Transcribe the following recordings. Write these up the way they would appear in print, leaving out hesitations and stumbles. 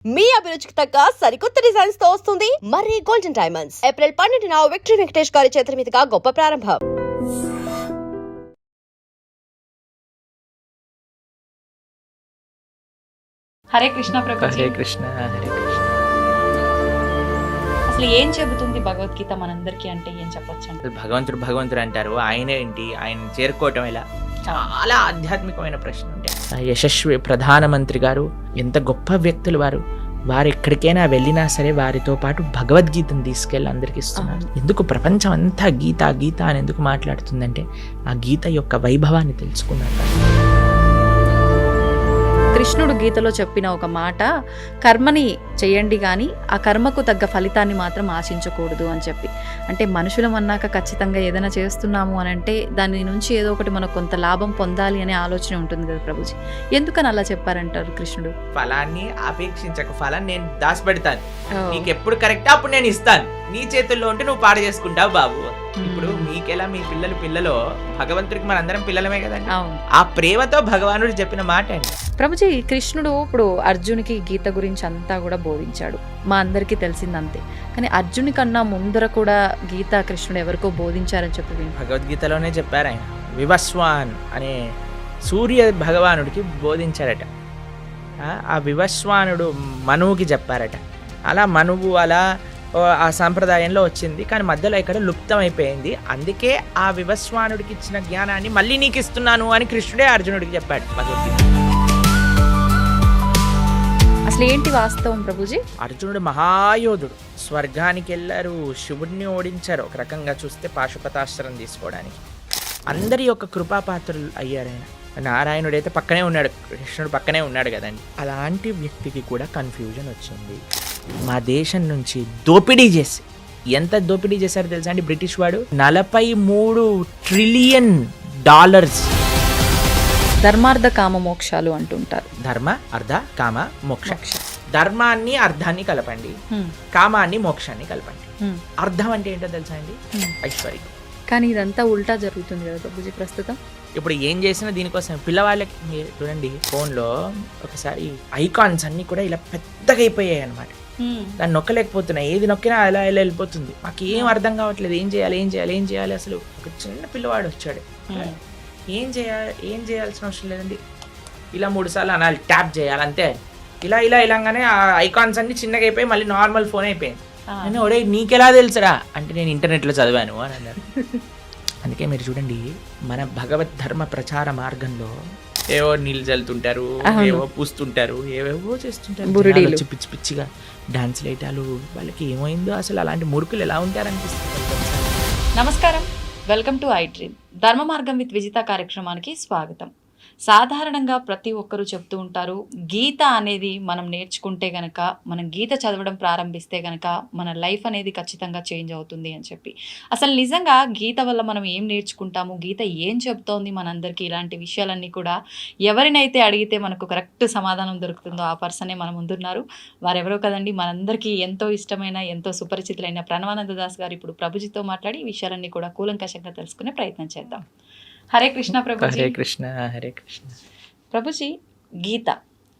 మీ అభిరుచికి తగ్గ సరికొత్త డిజైన్స్ తో వస్తుంది మర్రి గోల్డెన్ డైమండ్స్. ఏప్రిల్ 12న విక్టరీ వెంకటేష్ గారి చేతుల మీదుగా గొప్ప ప్రారంభం. హరే కృష్ణ ప్రభుజీ. హరే కృష్ణ హరే కృష్ణ. అసలు ఏం చెబుతుంది భగవద్గీత మనందరికీ అంటే ఏం చెప్పొచ్చు అంటే? భగవంతుడు అంటారు, ఆయన ఏంటి, ఆయన చేరుకోవటం ఎలా? చాలా ఆధ్యాత్మికమైన ప్రశ్న ఉంటాయి. యశస్వి ప్రధానమంత్రి గారు ఎంత గొప్ప వ్యక్తులు వారు ఎక్కడికైనా వెళ్ళినా సరే వారితో పాటు భగవద్గీతను తీసుకెళ్ళి అందరికి ఇస్తున్నారు. ఎందుకు ప్రపంచం అంతా గీత అని ఎందుకు మాట్లాడుతుందంటే ఆ గీత యొక్క వైభవాన్ని తెలుసుకున్నారు. కృష్ణుడు గీతలో చెప్పిన ఒక మాట, కర్మని చేయండి కానీ ఆ కర్మకు తగ్గ ఫలితాన్ని మాత్రం ఆశించకూడదు అని చెప్పి. అంటే మనుషులం అన్నాక ఖచ్చితంగా ఏదైనా చేస్తున్నాము అని అంటే దాని నుంచి ఏదో ఒకటి మనకు కొంత లాభం పొందాలి అనే ఆలోచన ఉంటుంది కదా ప్రభుజీ. ఎందుకని అలా చెప్పారంటారు కృష్ణుడు? ఫలాన్ని అపేక్షించక, ఫలాన్ని నేను దాచిపెడతాను, నీకు ఎప్పుడు కరెక్ట్ అప్పుడు నేను ఇస్తాను, నీ చేతుల్లో ఉంటే నువ్వు పాడు చేసుకుంటావు బాబు. ఇప్పుడు మీకెలా మీ పిల్లలు భగవంతుడికి మనందరం పిల్లలమే కదండి. ఆ ప్రేమతో భగవానుడు చెప్పిన మాట అండి. ప్రభుజీ, కృష్ణుడు ఇప్పుడు అర్జునికి గీత గురించి అంతా కూడా బోధించాడు, మా అందరికీ తెలిసిందంతే. కానీ అర్జుని కన్నా ముందర కూడా గీత కృష్ణుడు ఎవరికో బోధించారని చెప్పి భగవద్గీతలోనే చెప్పారు. ఆయన వివస్వాన్ అనే సూర్య భగవానుడికి బోధించారట. ఆ వివస్వానుడు మనువుకి చెప్పారట. అలా మనువు అలా ఆ సాంప్రదాయంలో వచ్చింది, కానీ మధ్యలో ఇక్కడ లుప్తం అయిపోయింది. అందుకే ఆ వివస్వానుడికి ఇచ్చిన జ్ఞానాన్ని మళ్ళీ నీకు ఇస్తున్నాను అని కృష్ణుడే అర్జునుడికి చెప్పాడు భగవద్గీత. అసలు ఏంటి వాస్తవం ప్రభుజీ? అర్జునుడు మహాయోధుడు, స్వర్గానికి వెళ్ళారు, శివుడిని ఓడించారు. ఒక రకంగా చూస్తే పాశుపతాస్త్రం తీసుకోవడానికి అందరి యొక్క కృపాపాత్రులు అయ్యారు. ఆయన నారాయణుడైతే పక్కనే ఉన్నాడు, కృష్ణుడు పక్కనే ఉన్నాడు కదండి. అలాంటి వ్యక్తికి కూడా కన్ఫ్యూజన్ వచ్చింది. మా దేశం నుంచి దోపిడీ చేసి, ఎంత దోపిడీ చేశారో తెలుసా అండి బ్రిటిష్ వాడు? 43 ట్రిలియన్ డాలర్స్. ధర్మార్థ కామ మోక్షాలు అంటుంటారు. ధర్మ అర్థ కామ మోక్ష. ధర్మాన్ని అర్థాన్ని కలపండి, కామాన్ని మోక్షాన్ని కలపండి. అర్థం అంటే ఏంటో తెలుసా అండి? ఐశ్వర్యం. కానీ ఇదంతా ఉల్టా జరుగుతుంది కదా ప్రభుజీ ప్రస్తుతం. ఇప్పుడు ఏం చేసినా దీనికోసం. పిల్లవాళ్ళకి మీరు చూడండి, ఫోన్లో ఒకసారి ఐకాన్స్ అన్నీ కూడా ఇలా పెద్దగా అయిపోయాయి అనమాట. దాన్ని నొక్కలేకపోతున్నాయి, ఏది నొక్కినా అలా ఇలా వెళ్ళిపోతుంది. మాకు ఏం అర్థం కావట్లేదు, ఏం చేయాలి. అసలు ఒక చిన్న పిల్లవాడు వచ్చాడు, ఏం చేయాల్సిన అవసరం లేదండి, ఇలా 3 సార్లు అనాలి, ట్యాప్ చేయాలి అంతే. ఇలాగానే ఆ ఐకాన్స్ అన్ని చిన్నగా అయిపోయి మళ్ళీ నార్మల్ ఫోన్ అయిపోయింది. నేను ఒడే నీకెలా తెలుసురా అంటే నేను ఇంటర్నెట్లో చదివాను అని అన్నారు. అందుకే మీరు చూడండి, మన భగవద్ ధర్మ ప్రచార మార్గంలో ఏవో నీళ్ళు చల్లుతుంటారు, ఏవో పూస్తుంటారు, ఏవేవో చేస్తుంటారు, పిచ్చిగా డాన్స్ లేటాలు. వాళ్ళకి ఏమైందో అసలు, అలాంటి మూర్ఖులు ఎలా ఉంటారనిపిస్తుంది. నమస్కారం, వెల్కమ్ టు ఐ డ్రీమ్. ధర్మ మార్గం విత్ విజిత కార్యక్రమానికి స్వాగతం. సాధారణంగా ప్రతి ఒక్కరూ చెప్తూ ఉంటారు, గీత అనేది మనం నేర్చుకుంటే గనక, మనం గీత చదవడం ప్రారంభిస్తే గనక మన లైఫ్ అనేది ఖచ్చితంగా చేంజ్ అవుతుంది అని చెప్పి. అసలు నిజంగా గీత వల్ల మనం ఏం నేర్చుకుంటాము, గీత ఏం చెప్తోంది మనందరికీ, ఇలాంటి విషయాలన్నీ కూడా ఎవరినైతే అడిగితే మనకు కరెక్ట్ సమాధానం దొరుకుతుందో ఆ పర్సనే మన ముందున్నారు. వారెవరో కదండి, మనందరికీ ఎంతో ఇష్టమైన, ఎంతో సుపరిచితులైన ప్రణవానంద దాస్ గారు ఇప్పుడు ప్రభుజీతో మాట్లాడి ఈ విషయాలన్నీ కూడా కూలంకషంగా తెలుసుకునే ప్రయత్నం చేద్దాం. హరే కృష్ణ ప్రభుజీ. హరే కృష్ణ హరే కృష్ణ. ప్రభుజీ, గీత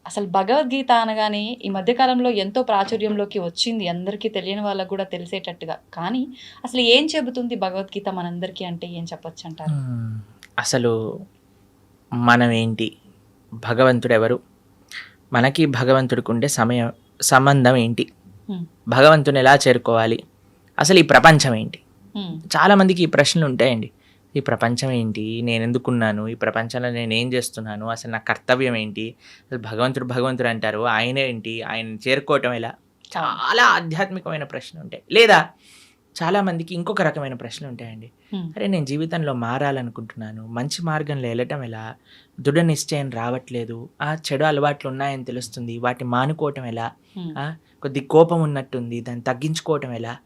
అసలు భగవద్గీత అనగానే ఈ మధ్యకాలంలో ఎంతో ప్రాచుర్యంలోకి వచ్చింది, అందరికీ తెలియని వాళ్ళకు కూడా తెలిసేటట్టుగా. కానీ అసలు ఏం చెబుతుంది భగవద్గీత మనందరికీ అంటే ఏం చెప్పొచ్చు అంటారు? అసలు మనం ఏంటి, భగవంతుడు ఎవరు, మనకి భగవంతుడికి ఉండే సంబంధం ఏంటి, భగవంతుని ఎలా చేరుకోవాలి, అసలు ఈ ప్రపంచం ఏంటి? చాలామందికి ఈ ప్రశ్నలు ఉంటాయండి. ఈ ప్రపంచం ఏంటి, నేను ఎందుకున్నాను, ఈ ప్రపంచంలో నేను ఏం చేస్తున్నాను, అసలు నా కర్తవ్యం ఏంటి, అసలు భగవంతుడు అంటారు, ఆయన ఏంటి, ఆయన చేరుకోవటం ఎలా? చాలా ఆధ్యాత్మికమైన ప్రశ్నలు ఉంటాయి. లేదా చాలామందికి ఇంకొక రకమైన ప్రశ్నలు ఉంటాయండి. అరే, నేను జీవితంలో మారాలనుకుంటున్నాను, మంచి మార్గంలో వెళ్ళటం ఎలా, దృఢ నిశ్చయం రావట్లేదు, చెడు అలవాట్లు ఉన్నాయని తెలుస్తుంది, వాటిని మానుకోవటం ఎలా, కొద్ది కోపం ఉన్నట్టుంది, దాన్ని తగ్గించుకోవటం ఎలా,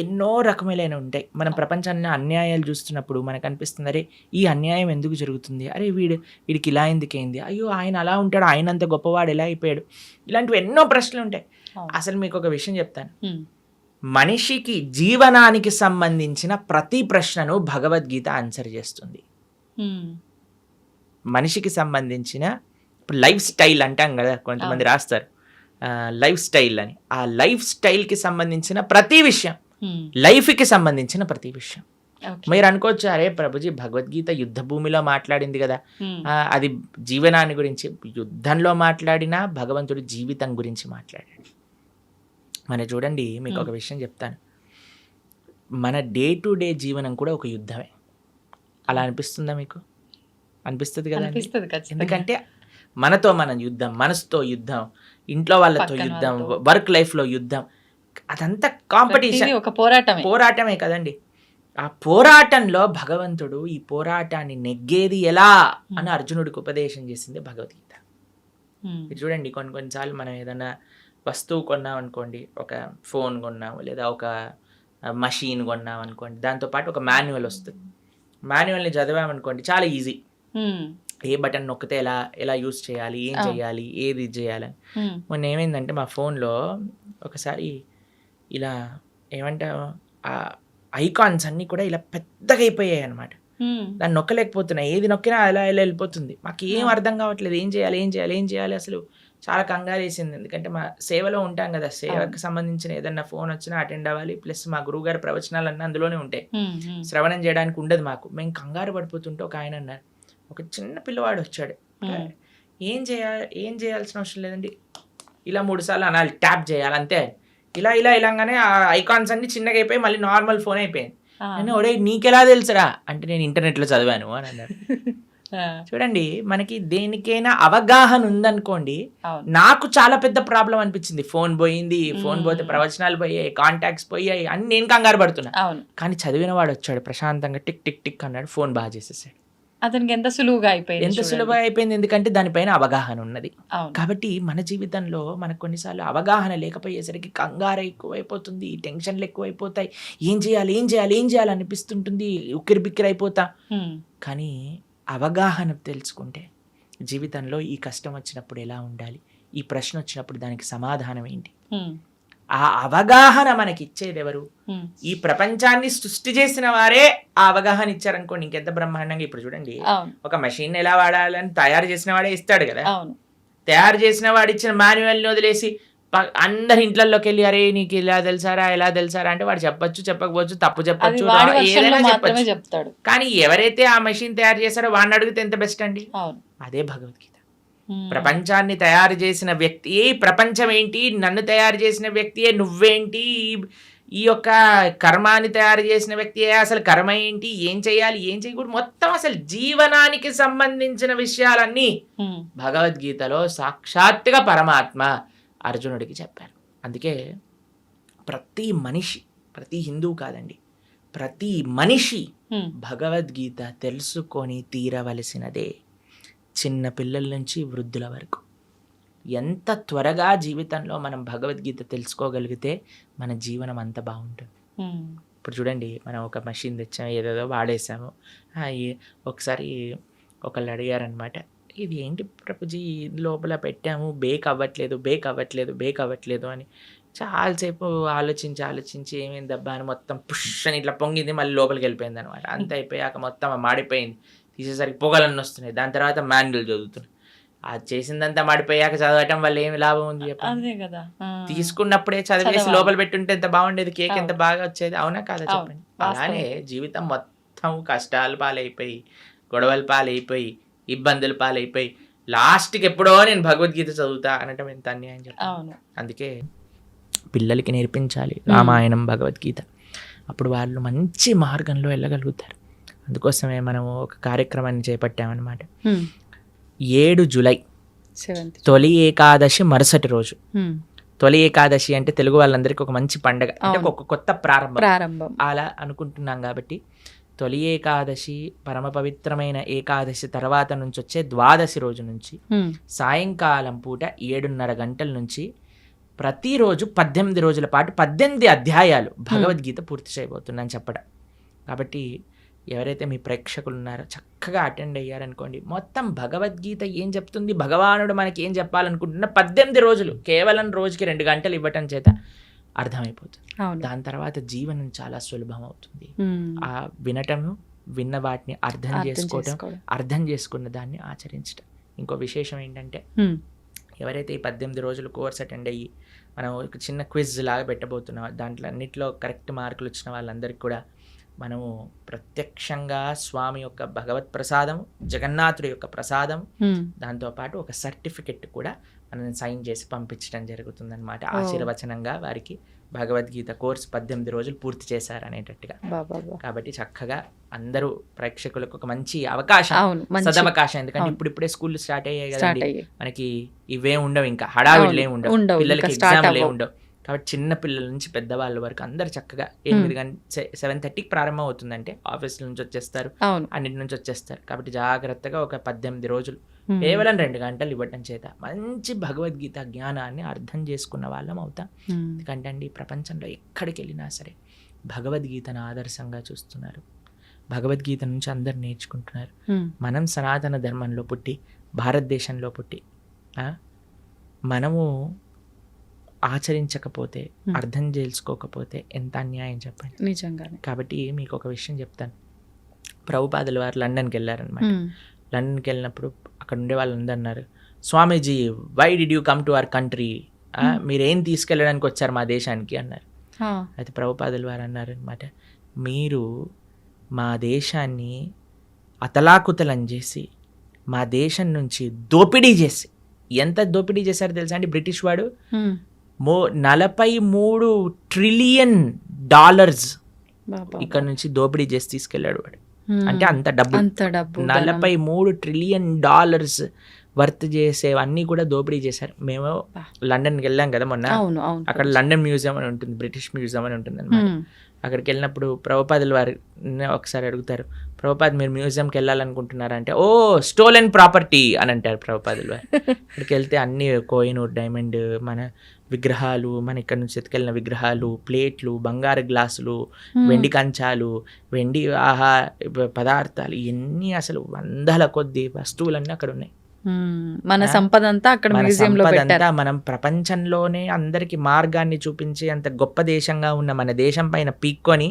ఎన్నో రకములైన ఉంటాయి. మనం ప్రపంచాన్ని అన్యాయాలు చూస్తున్నప్పుడు మనకు అనిపిస్తుంది, అరే ఈ అన్యాయం ఎందుకు జరుగుతుంది, అరే వీడికి ఇలా ఎందుకైంది, అయ్యో ఆయన అలా ఉంటాడు, ఆయన అంత గొప్పవాడు ఎలా అయిపోయాడు, ఇలాంటివి ఎన్నో ప్రశ్నలు ఉంటాయి. అసలు మీకు ఒక విషయం చెప్తాను, మనిషికి జీవనానికి సంబంధించిన ప్రతి ప్రశ్నను భగవద్గీత ఆన్సర్ చేస్తుంది. మనిషికి సంబంధించిన లైఫ్ స్టైల్ అంటాం కదా, కొంతమంది రాస్తారు, లైఫ్ స్టైల్ అని. ఆ లైఫ్ స్టైల్కి సంబంధించిన ప్రతి విషయం, లైఫ్కి సంబంధించిన ప్రతి విషయం. మీరు అనుకోవచ్చు, అరే ప్రభుజీ భగవద్గీత యుద్ధ భూమిలో మాట్లాడింది కదా, అది జీవనాన్ని గురించి. యుద్ధంలో మాట్లాడినా భగవంతుడు జీవితం గురించి మాట్లాడాడు. మన చూడండి, మీకు ఒక విషయం చెప్తాను. మన డే టు డే జీవనం కూడా ఒక యుద్ధమే. అలా అనిపిస్తుందా మీకు? అనిపిస్తుంది కదా. ఎందుకంటే మనతో మనం యుద్ధం, మనసుతో యుద్ధం, ఇంట్లో వాళ్ళతో యుద్ధం, వర్క్ లైఫ్లో యుద్ధం, అదంతా కాంపిటీషన్, ఒక పోరాటమే కదండి. ఆ పోరాటంలో భగవంతుడు ఈ పోరాటాన్ని నెగ్గేది ఎలా అని అర్జునుడికి ఉపదేశం చేసింది భగవద్గీత. మీరు చూడండి, కొన్నిసార్లు మనం ఏదైనా వస్తువు కొన్నాం అనుకోండి, ఒక ఫోన్ కొన్నాము లేదా ఒక మషీన్ కొన్నాం అనుకోండి, దాంతోపాటు ఒక మాన్యువల్ వస్తుంది. మాన్యువల్ని చదివామనుకోండి, చాలా ఈజీ. ఏ బటన్ నొక్కితే ఎలా యూజ్ చేయాలి, ఏం చేయాలి, ఏది చేయాలని. మొన్న ఏమైందంటే మా ఫోన్లో ఒకసారి ఇలా ఏమంటారు, ఆ ఐకాన్స్ అన్నీ కూడా ఇలా పెద్దగా అయిపోయాయి అనమాట. దాన్ని నొక్కలేకపోతున్నాయి, ఏది నొక్కినా అలా వెళ్ళిపోతుంది. మాకు ఏం అర్థం కావట్లేదు, ఏం చేయాలి. అసలు చాలా కంగారు వేసింది. ఎందుకంటే మా సేవలో ఉంటాం కదా, సేవకు సంబంధించిన ఏదన్నా ఫోన్ వచ్చినా అటెండ్ అవ్వాలి. ప్లస్ మా గురువుగారి ప్రవచనాలు అన్నీ అందులోనే ఉంటాయి, శ్రవణం చేయడానికి ఉండదు మాకు. మేము కంగారు పడిపోతుంటే ఒక ఆయన అన్నారు, ఒక చిన్న పిల్లవాడు వచ్చాడు, ఏం చేయాల్సిన అవసరం లేదండి, ఇలా 3 సార్లు అనాలి, ట్యాప్ చేయాలి అంతే. ఇలాగానే ఆ ఐకాన్స్ అన్ని చిన్నగా అయిపోయి మళ్ళీ నార్మల్ ఫోన్ అయిపోయింది. నేను ఒడే నీకెలా తెలుసురా అంటే, నేను ఇంటర్నెట్లో చదివాను అని అన్నారు. చూడండి, మనకి దేనికైనా అవగాహన ఉందనుకోండి. నాకు చాలా పెద్ద ప్రాబ్లం అనిపించింది. ఫోన్ పోయింది, ఫోన్ పోతే ప్రవచనాలు పోయాయి, కాంటాక్ట్స్ పోయాయి అని నేను కంగారు పడుతున్నా. కానీ చదివిన వాడు వచ్చాడు, ప్రశాంతంగా టిక్ టిక్ టిక్ అన్నాడు, ఫోన్ బాగా చేసేసాడు. అతనికి ఎంత సులువుగా అయిపోయింది, ఎందుకంటే దానిపైన అవగాహన ఉన్నది. కాబట్టి మన జీవితంలో మనకు కొన్నిసార్లు అవగాహన లేకపోయేసరికి కంగారు ఎక్కువైపోతుంది, టెన్షన్లు ఎక్కువైపోతాయి, ఏం చేయాలి అనిపిస్తుంటుంది, ఉక్కిరి బిక్కిరి అయిపోతా. కానీ అవగాహన తెలుసుకుంటే జీవితంలో ఈ కష్టం వచ్చినప్పుడు ఎలా ఉండాలి, ఈ ప్రశ్న వచ్చినప్పుడు దానికి సమాధానం ఏంటి, ఆ అవగాహన మనకి ఇచ్చేది ఎవరు? ఈ ప్రపంచాన్ని సృష్టి చేసిన వారే ఆ అవగాహన ఇచ్చారనుకోండి, ఇంకెంత బ్రహ్మాండంగా. ఇప్పుడు చూడండి, ఒక మెషిన్ ఎలా వాడాలని తయారు చేసిన వాడే ఇస్తాడు కదా. తయారు చేసిన వాడు ఇచ్చిన మాన్యువల్ని వదిలేసి అందరి ఇంట్లోకి వెళ్ళి, అరే నీకు ఇలా తెలుసారా అంటే వాడు చెప్పొచ్చు, చెప్పకపోవచ్చు, తప్పు చెప్పొచ్చు, ఏదైనా చెప్తాడు. కానీ ఎవరైతే ఆ మెషిన్ తయారు చేశారో వాడిని అడిగితే ఎంత బెస్ట్ అండి. అదే భగవద్గీత. ప్రపంచాన్ని తయారు చేసిన వ్యక్తి, ప్రపంచం ఏంటి, నన్ను తయారు చేసిన వ్యక్తియే నువ్వేంటి, ఈ యొక్క కర్మాన్ని తయారు చేసిన వ్యక్తియే అసలు కర్మ ఏంటి, ఏం చేయాలి, ఏం చేయకూడదు, మొత్తం అసలు జీవనానికి సంబంధించిన విషయాలన్నీ భగవద్గీతలో సాక్షాత్తుగా పరమాత్మ అర్జునుడికి చెప్పారు. అందుకే ప్రతి మనిషి, ప్రతి హిందువు కాదండి, ప్రతి మనిషి భగవద్గీత తెలుసుకొని తీరవలసినదే. చిన్న పిల్లల నుంచి వృద్ధుల వరకు ఎంత త్వరగా జీవితంలో మనం భగవద్గీత తెలుసుకోగలిగితే మన జీవనం అంత బాగుంటుంది. ఇప్పుడు చూడండి, మనం ఒక మెషిన్ తెచ్చాము, ఏదేదో వాడేసాము. ఒకసారి ఒకళ్ళు అడిగారనమాట, ఇది ఏంటి ప్రభుజీ లోపల పెట్టాము, బేక్ అవ్వట్లేదు అని. చాలాసేపు ఆలోచించి ఏమైందబ్బా అని మొత్తం పుష్ అని ఇట్లా పొంగింది, మళ్ళీ లోపలికి వెళ్ళిపోయింది అనమాట. అంత అయిపోయాక మొత్తం మాడిపోయింది, తీసేసరికి పొగలన్నీ వస్తున్నాయి. దాని తర్వాత మాన్యువల్ చదువుతున్నాయి. అది చేసిందంతా మాడిపోయాక చదవటం వల్ల ఏమి లాభం ఉంది చెప్పండి. తీసుకున్నప్పుడే చదివేసి లోపల పెట్టుంటే ఎంత బాగుండేది, కేక్ ఎంత బాగా వచ్చేది, అవునా కాదా చెప్పండి. అలానే జీవితం మొత్తం కష్టాలు పాలైపోయి, గొడవల పాలైపోయి, ఇబ్బందుల పాలైపోయి, లాస్ట్కి ఎప్పుడో నేను భగవద్గీత చదువుతా అనటం ఎంత అన్యాయం చెప్పండి. అందుకే పిల్లలకి నేర్పించాలి రామాయణం, భగవద్గీత. అప్పుడు వాళ్ళు మంచి మార్గంలో వెళ్ళగలుగుతారు. అందుకోసమే మనము ఒక కార్యక్రమాన్ని చేపట్టామన్నమాట. 7 జూలై తొలి ఏకాదశి మరుసటి రోజు. తొలి ఏకాదశి అంటే తెలుగు వాళ్ళందరికీ ఒక మంచి పండగ, అంటే ఒక కొత్త ప్రారంభం అలా అనుకుంటున్నాం. కాబట్టి తొలి ఏకాదశి, పరమ పవిత్రమైన ఏకాదశి తర్వాత నుంచి వచ్చే ద్వాదశి రోజు నుంచి సాయంకాలం పూట 7:30 గంటల నుంచి ప్రతిరోజు 18 రోజుల పాటు 18 అధ్యాయాలు భగవద్గీత పూర్తి చేయబోతున్నాను చెప్పడం. కాబట్టి ఎవరైతే మీ ప్రేక్షకులు ఉన్నారో చక్కగా అటెండ్ అయ్యారనుకోండి, మొత్తం భగవద్గీత ఏం చెప్తుంది, భగవానుడు మనకి ఏం చెప్పాలనుకుంటున్నా 18 రోజులు కేవలం రోజుకి 2 గంటలు ఇవ్వటం చేత అర్థమైపోతుంది. దాని తర్వాత జీవనం చాలా సులభం అవుతుంది. ఆ వినటము, విన్న వాటిని అర్థం చేసుకోవటం, అర్థం చేసుకున్న దాన్ని ఆచరించటం. ఇంకో విశేషం ఏంటంటే ఎవరైతే ఈ 18 రోజులు కోర్స్ అటెండ్ అయ్యి మనం ఒక చిన్న క్విజ్ లాగా పెట్టబోతున్నాం, దాంట్లో అన్నింటిలో కరెక్ట్ మార్కులు వచ్చిన వాళ్ళందరికీ కూడా మనము ప్రత్యక్షంగా స్వామి యొక్క భగవత్ ప్రసాదం, జగన్నాథుడి యొక్క ప్రసాదం, దాంతోపాటు ఒక సర్టిఫికెట్ కూడా మనం సైన్ చేసి పంపించడం జరుగుతుందన్నమాట. ఆశీర్వచనంగా వారికి భగవద్గీత కోర్సు 18 రోజులు పూర్తి చేశారు అనేటట్టుగా. కాబట్టి చక్కగా అందరూ ప్రేక్షకులకు ఒక మంచి అవకాశం, సదవకాశం. ఎందుకంటే ఇప్పుడిప్పుడే స్కూల్ స్టార్ట్ అయ్యాయి కదండి, మనకి ఇవే ఉండవు, ఇంకా హడావిడిలే ఉండవు, పిల్లలకి ఎగ్జామ్లే ఉండవు. కాబట్టి చిన్న పిల్లల నుంచి పెద్దవాళ్ళ వరకు అందరు చక్కగా 7:30కి ప్రారంభం అవుతుందంటే ఆఫీస్ నుంచి వచ్చేస్తారు, అన్నిటి నుంచి వచ్చేస్తారు. కాబట్టి జాగ్రత్తగా ఒక 18 రోజులు కేవలం 2 గంటలు ఇవ్వటం చేత మంచి భగవద్గీత జ్ఞానాన్ని అర్థం చేసుకున్న వాళ్ళం అవుతాం. ఎందుకంటే అండి ప్రపంచంలో ఎక్కడికి వెళ్ళినా సరే భగవద్గీతను ఆదర్శంగా చూస్తున్నారు, భగవద్గీత నుంచి అందరు నేర్చుకుంటున్నారు. మనం సనాతన ధర్మంలో పుట్టి, భారతదేశంలో పుట్టి మనము ఆచరించకపోతే, అర్థం చేసుకోకపోతే ఎంత అన్యాయం చెప్పండి. నిజంగానే. కాబట్టి మీకు ఒక విషయం చెప్తాను. ప్రభుపాదుల వారు లండన్కి వెళ్ళారనమాట. లండన్కి వెళ్ళినప్పుడు అక్కడ ఉండే వాళ్ళందరూ అన్నారు, Swamiji why did you come to our country, మీరేం తీసుకెళ్ళడానికి వచ్చారు మా దేశానికి అన్నారు. అయితే ప్రభుపాదుల వారు అన్నారు అనమాట, మీరు మా దేశాన్ని అతలాకుతలం చేసి, మా దేశం నుంచి దోపిడీ చేసి, ఎంత దోపిడీ చేశారో తెలుసా అండి బ్రిటిష్ వాడు, 43 ట్రిలియన్ డాలర్స్ ఇక్కడ నుంచి దోపిడీ చేసి తీసుకెళ్ళాడు వాడు. అంటే అంత డబ్బు 43 ట్రిలియన్ డాలర్స్ వర్త్ చేసేవన్నీ కూడా దోపిడీ చేశారు. మేము లండన్కి వెళ్ళాం కదా మొన్న, అక్కడ లండన్ మ్యూజియం అని ఉంటుంది, బ్రిటిష్ మ్యూజియం అని ఉంటుంది అనమాట. అక్కడికి వెళ్ళినప్పుడు ప్రభుపాదుల వారు ఒకసారి అడుగుతారు, ప్రభుపాద్ మీరు మ్యూజియంకి వెళ్ళాలనుకుంటున్నారా అంటే, ఓ స్టోలెన్ ప్రాపర్టీ అని అంటారు ప్రభుపాదుల వారు. అక్కడికి వెళ్తే అన్ని కోహినూర్ డైమండ్ మన విగ్రహాలు, మన ఇక్కడ నుంచి ఎత్తుకెళ్ళిన విగ్రహాలు, ప్లేట్లు, బంగారు గ్లాసులు, వెండి కంచాలు, వెండి పదార్థాలు, ఇవన్నీ అసలు వందల కొద్ది వస్తువులన్నీ అక్కడ ఉన్నాయి. మన సంపద అంతా అక్కడ మ్యూజియంలో పెట్టారు. మనం ప్రపంచంలోనే అందరికి మార్గాన్ని చూపించి అంత గొప్ప దేశంగా ఉన్న మన దేశం పైన పీక్కొని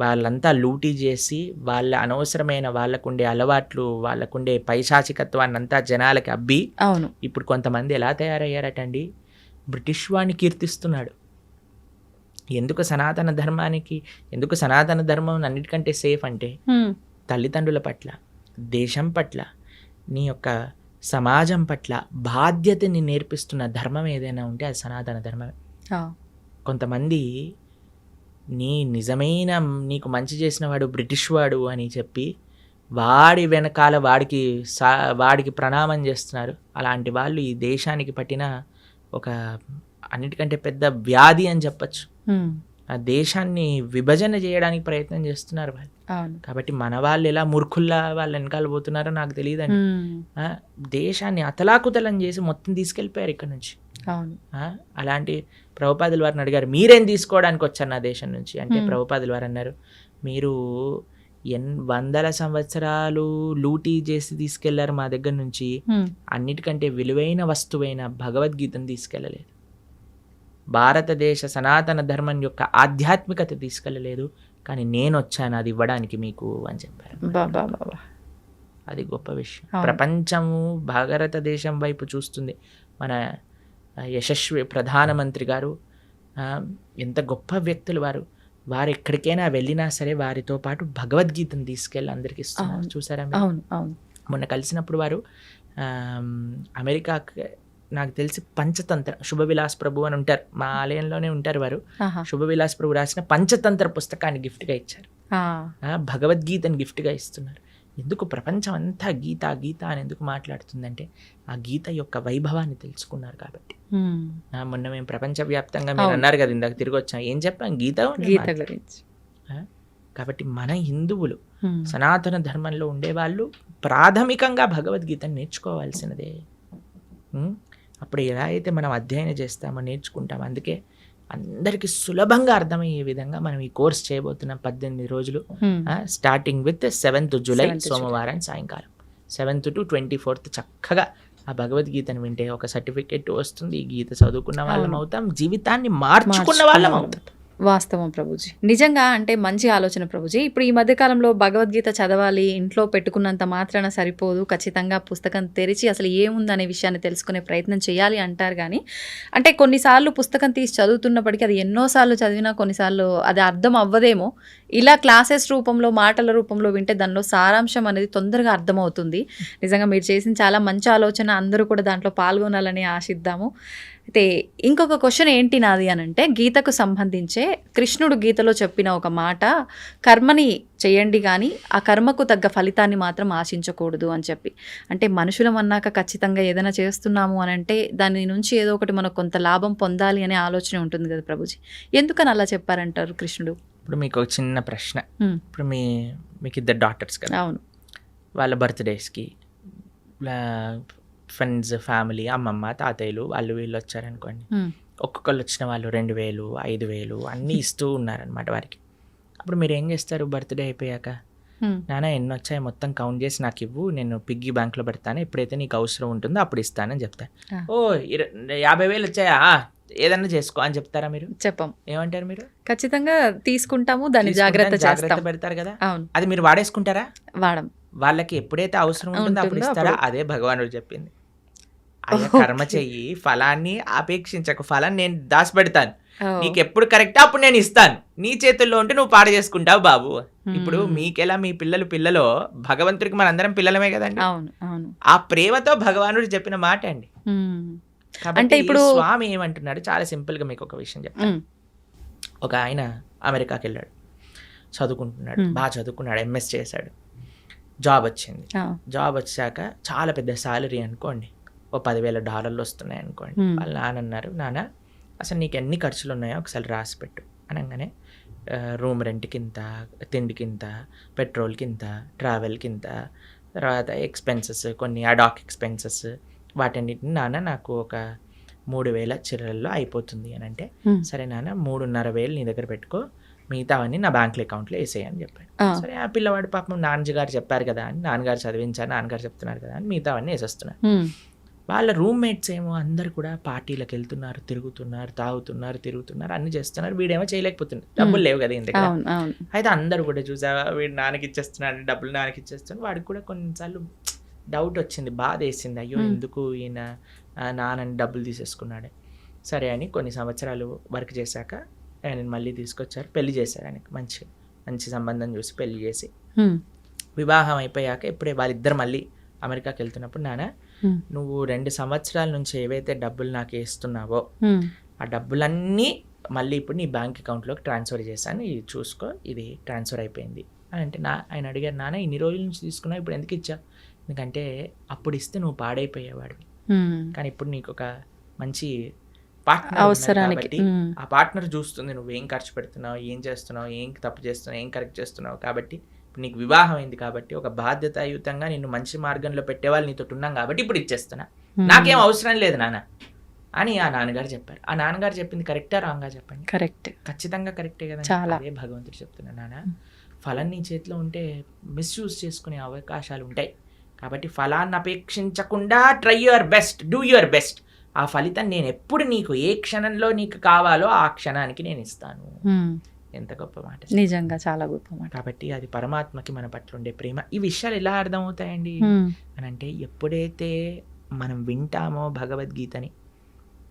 వాళ్ళంతా లూటీ చేసి, వాళ్ళ అనవసరమైన వాళ్ళకుండే అలవాట్లు, వాళ్ళకుండే పైశాచికత్వాన్ని అంతా జనాలకి అబ్బి, ఇప్పుడు కొంతమంది ఎలా తయారయ్యారటండి, బ్రిటిష్ వాడిని కీర్తిస్తున్నాడు. ఎందుకు సనాతన ధర్మం అన్నిటికంటే సేఫ్ అంటే తల్లిదండ్రుల పట్ల, దేశం పట్ల, నీ యొక్క సమాజం పట్ల బాధ్యతని నేర్పిస్తున్న ధర్మం ఏదైనా ఉంటే అది సనాతన ధర్మమే. కొంతమంది నిజమైన నీకు మంచి చేసిన వాడు బ్రిటిష్ వాడు అని చెప్పి వాడి వెనకాల వాడికి ప్రణామం చేస్తున్నారు. అలాంటి వాళ్ళు ఈ దేశానికి పట్టిన ఒక అన్నిటికంటే పెద్ద వ్యాధి అని చెప్పచ్చు. ఆ దేశాన్ని విభజన చేయడానికి ప్రయత్నం చేస్తున్నారు వాళ్ళు. కాబట్టి మన వాళ్ళు ఎలా మూర్ఖుల్లా వాళ్ళ వెనకాల పోతున్నారో నాకు తెలియదండి. దేశాన్ని అతలాకుతలం చేసి మొత్తం తీసుకెళ్ళిపోయారు ఇక్కడ నుంచి. అలాంటి ప్రభుపాదుల వారిని అడిగారు, మీరేం తీసుకోవడానికి వచ్చారు నా దేశం నుంచి అంటే, ప్రభుపాదుల వారు అన్నారు, మీరు 100 సంవత్సరాలు లూటీ చేసి తీసుకెళ్లారు మా దగ్గర నుంచి, అన్నిటికంటే విలువైన వస్తువైన భగవద్గీతను తీసుకెళ్ళలేదు, భారతదేశ సనాతన ధర్మం యొక్క ఆధ్యాత్మికత తీసుకెళ్ళలేదు, కానీ నేను వచ్చాను అది ఇవ్వడానికి మీకు అని చెప్పారు. అది గొప్ప విషయం. ప్రపంచము భారతదేశం వైపు చూస్తుంది. మన యశస్వి ప్రధానమంత్రి గారు ఎంత గొప్ప వ్యక్తులు వారు ఎక్కడికైనా వెళ్ళినా సరే వారితో పాటు భగవద్గీతను తీసుకెళ్ళి అందరికి ఇస్తున్నారు. చూసారా? మొన్న కలిసినప్పుడు వారు అమెరికా, నాకు తెలిసి పంచతంత్ర శుభవిలాస్ ప్రభు అని ఉంటారు, మా ఆలయంలోనే ఉంటారు వారు. శుభవిలాస్ ప్రభు రాసిన పంచతంత్ర పుస్తకాన్ని గిఫ్ట్గా ఇచ్చారు, భగవద్గీతని గిఫ్ట్గా ఇస్తున్నారు. ఎందుకు ప్రపంచం అంతా గీత గీత అని ఎందుకు మాట్లాడుతుందంటే ఆ గీత యొక్క వైభవాన్ని తెలుసుకున్నారు కాబట్టి. మొన్న మేము ప్రపంచవ్యాప్తంగా మీరు అన్నారు కదా ఇందాక తిరిగి వచ్చాం, ఏం చెప్పాం? గీత గురించి. కాబట్టి మన హిందువులు సనాతన ధర్మంలో ఉండేవాళ్ళు ప్రాథమికంగా భగవద్గీతను నేర్చుకోవాల్సినదే. అప్పుడు ఎలా అయితే మనం అధ్యయనం చేస్తామో నేర్చుకుంటాం. అందుకే అందరికీ సులభంగా అర్థమయ్యే విధంగా మనం ఈ కోర్స్ చేయబోతున్నాం 18 రోజులు, స్టార్టింగ్ విత్ 7th జూలై సోమవారం సాయంకాలం 7th to 24th. చక్కగా ఆ భగవద్గీతను వింటే ఒక సర్టిఫికెట్ వస్తుంది, ఈ గీత చదువుకున్న వాళ్ళం అవుతాం, జీవితాన్ని మార్చుకున్న వాళ్ళం అవుతాం. వాస్తవం ప్రభుజీ. నిజంగా అంటే మంచి ఆలోచన ప్రభుజీ. ఇప్పుడు ఈ మధ్య కాలంలో భగవద్గీత చదవాలి, ఇంట్లో పెట్టుకున్నంత మాత్రాన సరిపోదు. ఖచ్చితంగా పుస్తకం తెరిచి అసలు ఏముందనే విషయాన్ని తెలుసుకునే ప్రయత్నం చేయాలి అంటారు గానీ, అంటే కొన్నిసార్లు పుస్తకం తీసి చదువుతున్నప్పటికీ అది ఎన్నోసార్లు చదివినా కొన్నిసార్లు అది అర్థం అవ్వదేమో. ఇలా క్లాసెస్ రూపంలో, మాటల రూపంలో వింటే దానిలో సారాంశం అనేది తొందరగా అర్థమవుతుంది. నిజంగా మీరు చేసిన చాలా మంచి ఆలోచన. అందరూ కూడా దాంట్లో పాల్గొనాలని ఆశిద్దాము. అయితే ఇంకొక క్వశ్చన్ ఏంటి నాది అనంటే, గీతకు సంబంధించే కృష్ణుడు గీతలో చెప్పిన ఒక మాట, కర్మని చేయండి కానీ ఆ కర్మకు తగ్గ ఫలితాన్ని మాత్రం ఆశించకూడదు అని చెప్పి. అంటే మనుషులం అన్నాక ఖచ్చితంగా ఏదైనా చేస్తున్నాము అని అంటే దాని నుంచి ఏదో ఒకటి మనకు కొంత లాభం పొందాలి అనే ఆలోచన ఉంటుంది కదా ప్రభుజీ. ఎందుకని అలా చెప్పారంటారు కృష్ణుడు? ఇప్పుడు మీకు ఒక చిన్న ప్రశ్న. ఇప్పుడు మీకు ఇద్దరు డాటర్స్ కదా, అవును. వాళ్ళ బర్త్డేస్కి ఫ్రెండ్స్, ఫ్యామిలీ, అమ్మమ్మ, తాతయ్యలు వాళ్ళు వీళ్ళు వచ్చారనుకోండి. ఒక్కొక్కళ్ళు వచ్చిన వాళ్ళు 2,000, 5,000 అన్నీ ఇస్తూ ఉన్నారనమాట వారికి. అప్పుడు మీరు ఏం చేస్తారు? బర్త్డే అయిపోయాక, నాన్న ఎన్ని వచ్చాయి మొత్తం కౌంట్ చేసి నాకు ఇవ్వు, నేను పిగ్గీ బ్యాంక్లో పెడతాను, ఎప్పుడైతే నీకు అవసరం ఉంటుందో అప్పుడు ఇస్తానని చెప్తాను. ఓ 50,000 వచ్చాయా, ఏదన్నా చేసుకో అని చెప్తారా మీరు? చెప్పం. ఏమంటారు మీరు? ఖచ్చితంగా తీసుకుంటాము, దాన్ని జాగ్రత్త పెడతారు కదా. అవును. అది మీరు వాడేసుకుంటారా? వాడం. వాళ్ళకి ఎప్పుడైతే అవసరం ఉంటుందో అప్పుడు ఇస్తారా? అదే భగవానుడు చెప్పింది. అయ్యా కర్మ చెయ్యి, ఫలాన్ని అపేక్షించకు, ఫలాన్ని నేను దాచిపెడతాను, నీకు ఎప్పుడు కరెక్ట్ అప్పుడు నేను ఇస్తాను, నీ చేతుల్లో ఉంటే నువ్వు పాడు చేసుకుంటావు బాబు. ఇప్పుడు మీకెలా మీ పిల్లలో భగవంతుడికి మనందరం పిల్లలమే కదండి. ఆ ప్రేమతో భగవానుడు చెప్పిన మాట అండి. అంటే ఇప్పుడు స్వామి ఏమంటున్నాడు, చాలా సింపుల్ గా మీకు ఒక విషయం చెప్తాను. ఒక ఆయన అమెరికాకి వెళ్ళాడు, చదువుకుంటున్నాడు, బాగా చదువుకున్నాడు, ఎంఎస్ చేశాడు, జాబ్ వచ్చింది. జాబ్ వచ్చాక చాలా పెద్ద శాలరీ అనుకోండి, ఓ $10,000 వస్తున్నాయి అనుకోండి. వాళ్ళ నాన్న అన్నారు, నాన్న అసలు నీకు ఎన్ని ఖర్చులు ఉన్నాయో ఒకసారి రాసి పెట్టు అనగానే, రూమ్ రెంట్కి ఇంత, తిండికి ఇంత, పెట్రోల్కి ఇంత, ట్రావెల్కి ఇంత, తర్వాత ఎక్స్పెన్సెస్, కొన్ని అడాక్ ఎక్స్పెన్సెస్, వాటన్నిటిని నాన్న నాకు ఒక 3,000 చిల్లరల్లో అయిపోతుంది అని అంటే, సరే నాన్న 3,500 నీ దగ్గర పెట్టుకో, మిగతావన్నీ నా బ్యాంక్ అకౌంట్లో వేసేయని చెప్పాడు. సరే ఆ పిల్లవాడు పాపం నాన్నగారు చెప్పారు కదా అని, నాన్నగారు చదివించారు, నాన్నగారు చెప్తున్నారు కదా అని మిగతావన్నీ వేసేస్తున్నారు. వాళ్ళ రూమ్మేట్స్ ఏమో అందరు కూడా పార్టీలకు వెళ్తున్నారు, తిరుగుతున్నారు, తాగుతున్నారు, తిరుగుతున్నారు, అన్ని చేస్తున్నారు. వీడేమో చేయలేకపోతున్నారు, డబ్బులు లేవు కదా ఇంత. అయితే అందరూ కూడా చూసావా, వీడు నాన్నకి ఇచ్చేస్తున్నాడు, డబ్బులు నాన్నకి ఇచ్చేస్తున్నాడు. వాడికి కూడా కొన్నిసార్లు డౌట్ వచ్చింది, బాధ వేసింది, అయ్యో ఎందుకు ఈయన నాన్నని డబ్బులు తీసేసుకున్నాడు. సరే అని కొన్ని సంవత్సరాలు వర్క్ చేశాక ఆయన మళ్ళీ తీసుకొచ్చారు, పెళ్లి చేశారు. ఆయనకి మంచి సంబంధం చూసి పెళ్లి చేసి, వివాహం అయిపోయాక ఇప్పుడే వాళ్ళిద్దరు మళ్ళీ అమెరికాకి వెళ్తున్నప్పుడు, నాన్న నువ్వు 2 సంవత్సరాల నుంచి ఏవైతే డబ్బులు నాకు వేస్తున్నావో ఆ డబ్బులన్నీ మళ్ళీ ఇప్పుడు నీ బ్యాంక్ అకౌంట్లోకి ట్రాన్స్ఫర్ చేశాను, ఇది చూసుకో, ఇది ట్రాన్స్ఫర్ అయిపోయింది అని అంటే, ఆయన అడిగారు, నాన్న ఇన్ని రోజుల నుంచి తీసుకున్నావు, ఇప్పుడు ఎందుకు ఇచ్చావు? ఎందుకంటే అప్పుడు ఇస్తే నువ్వు పాడైపోయేవాడివి, కానీ ఇప్పుడు నీకు ఒక మంచి పార్ట్నర్ అవసరానికి, ఆ పార్ట్నర్ చూస్తుంది నువ్వేం ఖర్చు పెడుతున్నావు, ఏం చేస్తున్నావు, ఏం తప్పు చేస్తున్నావు, ఏం కరెక్ట్ చేస్తున్నావు, కాబట్టి నీకు వివాహం అయింది కాబట్టి ఒక బాధ్యతాయుతంగా నిన్ను మంచి మార్గంలో పెట్టేవాళ్ళు నీతో ఉన్నాం కాబట్టి ఇప్పుడు ఇచ్చేస్తున్నా, నాకేం అవసరం లేదు నాన్న అని ఆ నాన్నగారు చెప్పారు. ఆ నాన్నగారు చెప్పింది కరెక్టా రాంగా చెప్పండి? కరెక్ట్, ఖచ్చితంగా కరెక్టే కదా. అదే భగవంతుడు చెప్తున్నా, నాన్న ఫలం నీ చేతిలో ఉంటే మిస్యూజ్ చేసుకునే అవకాశాలు ఉంటాయి, కాబట్టి ఫలాన్ని అపేక్షించకుండా try your best, do your best. ఆ ఫలితం నేను ఎప్పుడు నీకు ఏ క్షణంలో నీకు కావాలో ఆ క్షణానికి నేను ఇస్తాను. ఎంత గొప్ప మాట, నిజంగా చాలా గొప్ప మాట. కాబట్టి అది పరమాత్మకి మన పట్ల ఉండే ప్రేమ. ఈ విషయాలు ఎలా అర్థమవుతాయండి అని అంటే, ఎప్పుడైతే మనం వింటామో భగవద్గీతని,